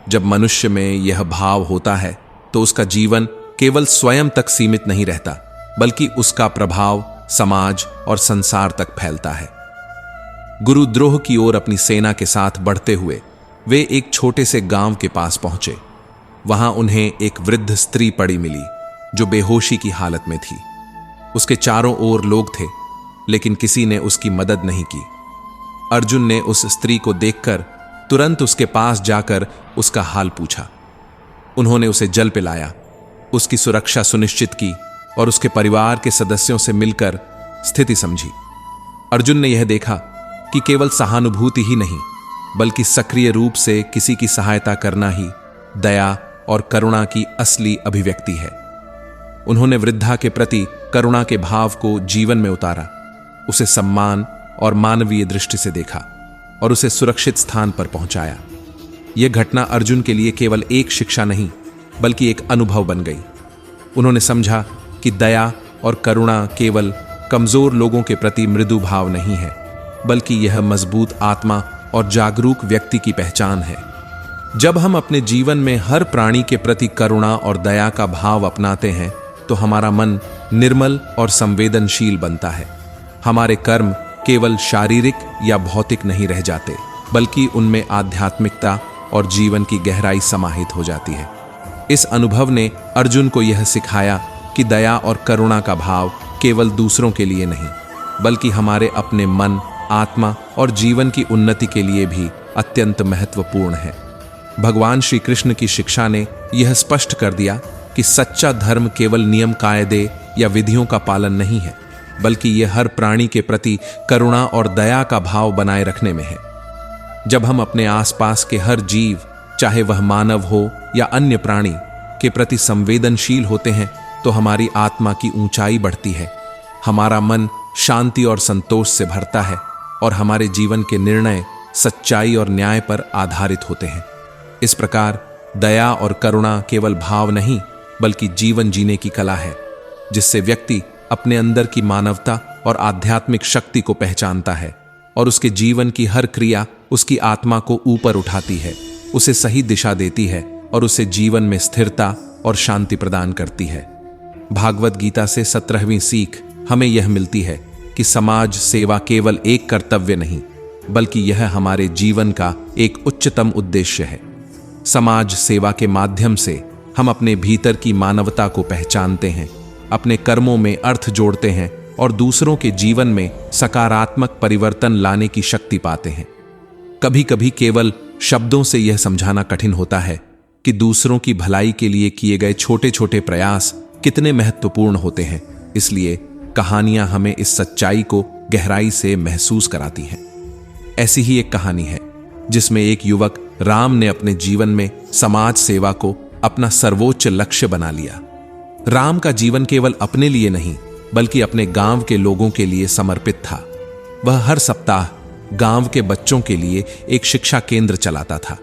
जब मनुष्य में यह भाव होता है तो उसका जीवन केवल स्वयं तक सीमित नहीं रहता, बल्कि उसका प्रभाव समाज और संसार तक फैलता है। गुरुद्रोह की ओर अपनी सेना के साथ बढ़ते हुए वे एक छोटे से गांव के पास पहुंचे। वहां उन्हें एक वृद्ध स्त्री पड़ी मिली जो बेहोशी की हालत में थी। उसके चारों ओर लोग थे, लेकिन किसी ने उसकी मदद नहीं की। अर्जुन ने उस स्त्री को देखकर तुरंत उसके पास जाकर उसका हाल पूछा। उन्होंने उसे जल पिलाया, उसकी सुरक्षा सुनिश्चित की और उसके परिवार के सदस्यों से मिलकर स्थिति समझी। अर्जुन ने यह देखा कि केवल सहानुभूति ही नहीं, बल्कि सक्रिय रूप से किसी की सहायता करना ही दया और करुणा की असली अभिव्यक्ति है। उन्होंने वृद्धा के प्रति करुणा के भाव को जीवन में उतारा, उसे सम्मान और मानवीय दृष्टि से देखा और उसे सुरक्षित स्थान पर पहुंचाया। यह घटना अर्जुन के लिए केवल एक शिक्षा नहीं, बल्कि एक अनुभव बन गई। उन्होंने समझा कि दया और करुणा केवल कमजोर लोगों के प्रति मृदु भाव नहीं है, बल्कि यह मजबूत आत्मा और जागरूक व्यक्ति की पहचान है। जब हम अपने जीवन में हर प्राणी के प्रति करुणा और दया का भाव अपनाते हैं तो हमारा मन निर्मल और संवेदनशील बनता है। हमारे कर्म केवल शारीरिक या भौतिक नहीं रह जाते, बल्कि उनमें आध्यात्मिकता और जीवन की गहराई समाहित हो जाती है। इस अनुभव ने अर्जुन को यह सिखाया कि दया और करुणा का भाव केवल दूसरों के लिए नहीं, बल्कि हमारे अपने मन, आत्मा और जीवन की उन्नति के लिए भी अत्यंत महत्वपूर्ण है। भगवान श्री कृष्ण की शिक्षा ने यह स्पष्ट कर दिया कि सच्चा धर्म केवल नियम कायदे या विधियों का पालन नहीं है, बल्कि यह हर प्राणी के प्रति करुणा और दया का भाव बनाए रखने में है। जब हम अपने आसपास के हर जीव, चाहे वह मानव हो या अन्य प्राणी, के प्रति संवेदनशील होते हैं तो हमारी आत्मा की ऊंचाई बढ़ती है, हमारा मन शांति और संतोष से भरता है और हमारे जीवन के निर्णय सच्चाई और न्याय पर आधारित होते हैं। इस प्रकार दया और करुणा केवल भाव नहीं, बल्कि जीवन जीने की कला है, जिससे व्यक्ति अपने अंदर की मानवता और आध्यात्मिक शक्ति को पहचानता है और उसके जीवन की हर क्रिया उसकी आत्मा को ऊपर उठाती है, उसे सही दिशा देती है और उसे जीवन में स्थिरता और शांति प्रदान करती है। भागवत गीता से 17वीं सीख हमें यह मिलती है कि समाज सेवा केवल एक कर्तव्य नहीं, बल्कि यह हमारे जीवन का एक उच्चतम उद्देश्य है। समाज सेवा के माध्यम से हम अपने भीतर की मानवता को पहचानते हैं, अपने कर्मों में अर्थ जोड़ते हैं और दूसरों के जीवन में सकारात्मक परिवर्तन लाने की शक्ति पाते हैं। कभी कभी केवल शब्दों से यह समझाना कठिन होता है कि दूसरों की भलाई के लिए किए गए छोटे छोटे प्रयास कितने महत्वपूर्ण होते हैं। इसलिए कहानियां हमें इस सच्चाई को गहराई से महसूस कराती हैं। ऐसी ही एक कहानी है जिसमें एक युवक राम ने अपने जीवन में समाज सेवा को अपना सर्वोच्च लक्ष्य बना लिया। राम का जीवन केवल अपने लिए नहीं, बल्कि अपने गांव के लोगों के लिए समर्पित था। वह हर सप्ताह गांव के बच्चों के लिए एक शिक्षा केंद्र चलाता था।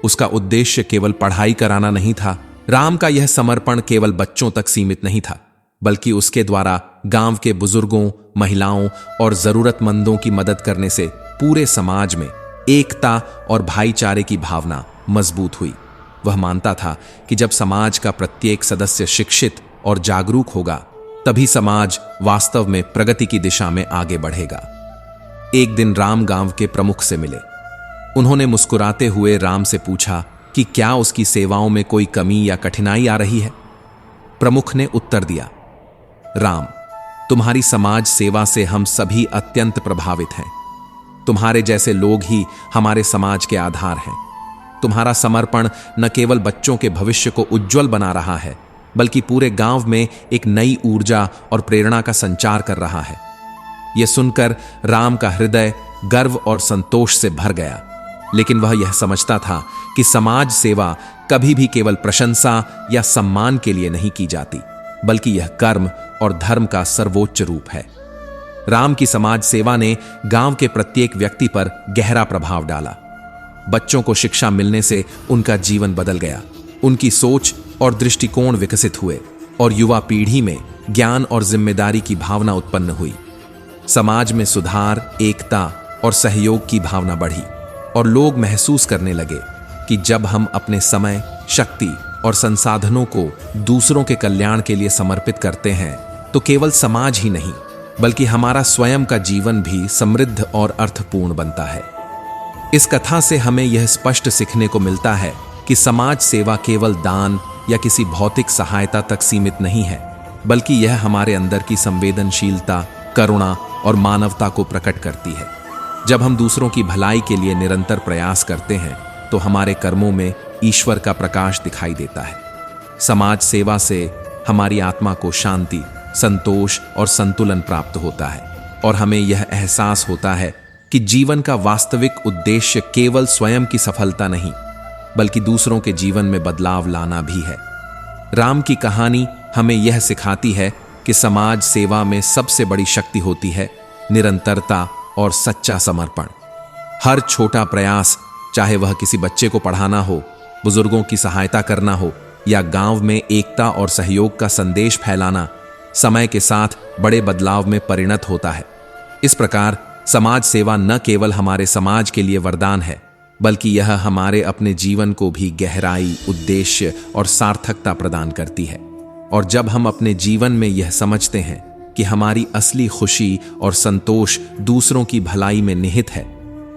उसका उद्देश्य केवल पढ़ाई कराना नहीं था। राम का यह समर्पण केवल बच्चों तक सीमित नहीं था, बल्कि उसके द्वारा गांव के बुजुर्गों, महिलाओं और जरूरतमंदों की मदद करने से पूरे समाज में एकता और भाईचारे की भावना मजबूत हुई। वह मानता था कि जब समाज का प्रत्येक सदस्य शिक्षित और जागरूक होगा, तभी समाज वास्तव में प्रगति की दिशा में आगे बढ़ेगा। एक दिन राम गांव के प्रमुख से मिले। उन्होंने मुस्कुराते हुए राम से पूछा कि क्या उसकी सेवाओं में कोई कमी या कठिनाई आ रही है। प्रमुख ने उत्तर दिया, राम, तुम्हारी समाज सेवा से हम सभी अत्यंत प्रभावित हैं। तुम्हारे जैसे लोग ही हमारे समाज के आधार हैं। तुम्हारा समर्पण न केवल बच्चों के भविष्य को उज्जवल बना रहा है, बल्कि पूरे गांव में एक नई ऊर्जा और प्रेरणा का संचार कर रहा है। यह सुनकर राम का हृदय गर्व और संतोष से भर गया, लेकिन वह यह समझता था कि समाज सेवा कभी भी केवल प्रशंसा या सम्मान के लिए नहीं की जाती, बल्कि यह कर्म और धर्म का सर्वोच्च रूप है। राम की समाज सेवा ने गांव के प्रत्येक व्यक्ति पर गहरा प्रभाव डाला। बच्चों को शिक्षा मिलने से उनका जीवन बदल गया। उनकी सोच और दृष्टिकोण विकसित हुए और युवा पीढ़ी में ज्ञान और जिम्मेदारी की भावना उत्पन्न हुई। समाज में सुधार, एकता और सहयोग की भावना बढ़ी और लोग महसूस करने लगे कि जब हम अपने समय, शक्ति और संसाधनों को दूसरों के कल्याण के लिए समर्पित करते हैं, तो केवल समाज ही नहीं, बल्कि हमारा स्वयं का जीवन भी समृद्ध और अर्थपूर्ण बनता है। इस कथा से हमें यह स्पष्ट सीखने को मिलता है कि समाज सेवा केवल दान या किसी भौतिक सहायता तक सीमित नहीं है, बल्कि यह हमारे अंदर की संवेदनशीलता, करुणा और मानवता को प्रकट करती है। जब हम दूसरों की भलाई के लिए निरंतर प्रयास करते हैं, तो हमारे कर्मों में ईश्वर का प्रकाश दिखाई देता है। समाज सेवा से हमारी आत्मा को शांति, संतोष और संतुलन प्राप्त होता है और हमें यह एहसास होता है कि जीवन का वास्तविक उद्देश्य केवल स्वयं की सफलता नहीं, बल्कि दूसरों के जीवन में बदलाव लाना भी है। राम की कहानी हमें यह सिखाती है कि समाज सेवा में सबसे बड़ी शक्ति होती है निरंतरता और सच्चा समर्पण। हर छोटा प्रयास, चाहे वह किसी बच्चे को पढ़ाना हो, बुजुर्गों की सहायता करना हो या गांव में एकता और सहयोग का संदेश फैलाना, समय के साथ बड़े बदलाव में परिणत होता है। इस प्रकार समाज सेवा न केवल हमारे समाज के लिए वरदान है, बल्कि यह हमारे अपने जीवन को भी गहराई, उद्देश्य और सार्थकता प्रदान करती है। और जब हम अपने जीवन में यह समझते हैं कि हमारी असली खुशी और संतोष दूसरों की भलाई में निहित है,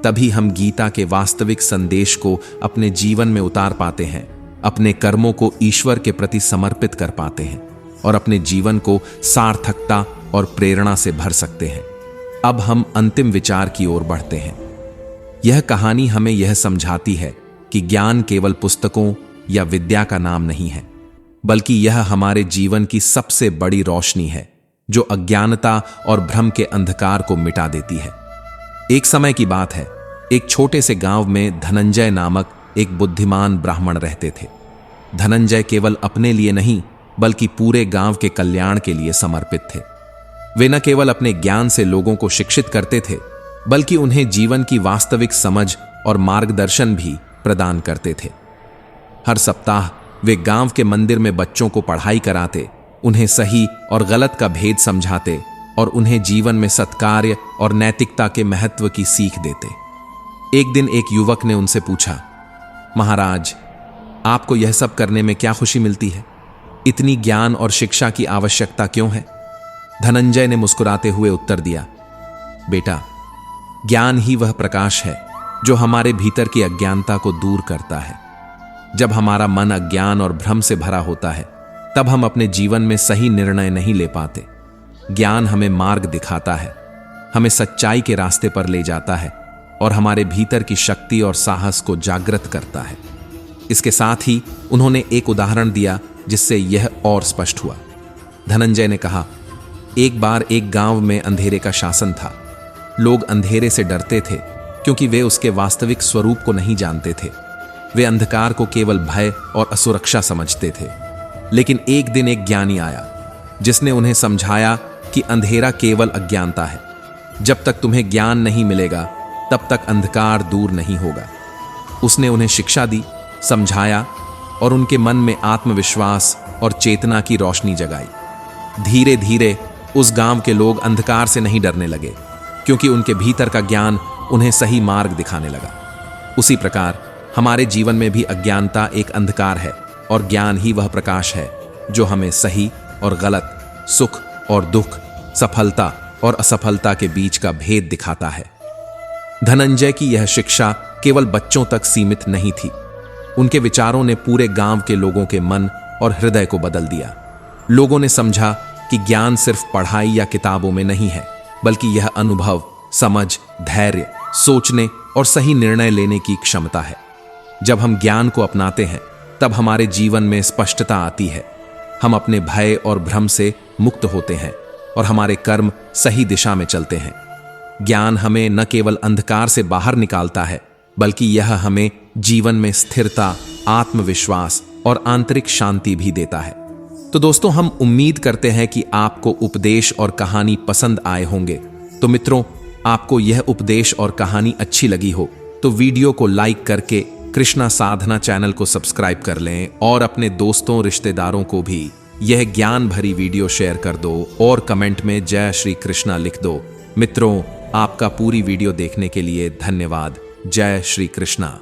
तभी हम गीता के वास्तविक संदेश को अपने जीवन में उतार पाते हैं, अपने कर्मों को ईश्वर के प्रति समर्पित कर पाते हैं और अपने जीवन को सार्थकता और प्रेरणा से भर सकते हैं। अब हम अंतिम विचार की ओर बढ़ते हैं। यह कहानी हमें यह समझाती है कि ज्ञान केवल पुस्तकों या विद्या का नाम नहीं है, बल्कि यह हमारे जीवन की सबसे बड़ी रोशनी है, जो अज्ञानता और भ्रम के अंधकार को मिटा देती है। एक समय की बात है, एक छोटे से गांव में धनंजय नामक एक बुद्धिमान ब्राह्मण रहते थे। धनंजय केवल अपने लिए नहीं, बल्कि पूरे गांव के कल्याण के लिए समर्पित थे। वे न केवल अपने ज्ञान से लोगों को शिक्षित करते थे, बल्कि उन्हें जीवन की वास्तविक समझ और मार्गदर्शन भी प्रदान करते थे। हर सप्ताह वे गांव के मंदिर में बच्चों को पढ़ाई कराते, उन्हें सही और गलत का भेद समझाते और उन्हें जीवन में सत्कार्य और नैतिकता के महत्व की सीख देते। एक दिन एक युवक ने उनसे पूछा, महाराज, आपको यह सब करने में क्या खुशी मिलती है? इतनी ज्ञान और शिक्षा की आवश्यकता क्यों है? धनंजय ने मुस्कुराते हुए उत्तर दिया, बेटा, ज्ञान ही वह प्रकाश है जो हमारे भीतर की अज्ञानता को दूर करता है। जब हमारा मन अज्ञान और भ्रम से भरा होता है, तब हम अपने जीवन में सही निर्णय नहीं ले पाते। ज्ञान हमें मार्ग दिखाता है, हमें सच्चाई के रास्ते पर ले जाता है और हमारे भीतर की शक्ति और साहस को जागृत करता है। इसके साथ ही उन्होंने एक उदाहरण दिया जिससे यह और स्पष्ट हुआ। धनंजय ने कहा, एक बार एक गांव में अंधेरे का शासन था। लोग अंधेरे से डरते थे क्योंकि वे उसके वास्तविक स्वरूप को नहीं जानते थे। वे अंधकार को केवल भय और असुरक्षा समझते थे। लेकिन एक दिन एक ज्ञानी आया जिसने उन्हें समझाया कि अंधेरा केवल अज्ञानता है। जब तक तुम्हें ज्ञान नहीं मिलेगा तब तक अंधकार दूर नहीं होगा। उसने उन्हें शिक्षा दी, समझाया और उनके मन में आत्मविश्वास और चेतना की रोशनी जगाई। धीरे धीरे उस गांव के लोग अंधकार से नहीं डरने लगे, क्योंकि उनके भीतर का ज्ञान उन्हें सही मार्ग दिखाने लगा। उसी प्रकार हमारे जीवन में भी अज्ञानता एक अंधकार है और ज्ञान ही वह प्रकाश है जो हमें सही और गलत, सुख और दुख, सफलता और असफलता के बीच का भेद दिखाता है। धनंजय की यह शिक्षा केवल बच्चों तक सीमित नहीं थी। उनके विचारों ने पूरे गांव के लोगों के मन और हृदय को बदल दिया। लोगों ने समझा कि ज्ञान सिर्फ पढ़ाई या किताबों में नहीं है, बल्कि यह अनुभव, समझ, धैर्य, सोचने और सही निर्णय लेने की क्षमता है। जब हम ज्ञान को अपनाते हैं तब हमारे जीवन में स्पष्टता आती है। हम अपने भय और भ्रम से मुक्त होते हैं और हमारे कर्म सही दिशा में चलते हैं। ज्ञान हमें न केवल अंधकार से बाहर निकालता है, बल्कि यह हमें जीवन में स्थिरता, आत्मविश्वास और आंतरिक शांति भी देता है। तो दोस्तों, हम उम्मीद करते हैं कि आपको उपदेश और कहानी पसंद आए होंगे। तो मित्रों, आपको यह उपदेश और कहानी अच्छी लगी हो तो वीडियो को लाइक करके कृष्णा साधना चैनल को सब्सक्राइब कर लें और अपने दोस्तों, रिश्तेदारों को भी यह ज्ञान भरी वीडियो शेयर कर दो और कमेंट में जय श्री कृष्णा लिख दो। मित्रों, आपका पूरी वीडियो देखने के लिए धन्यवाद। जय श्री कृष्णा।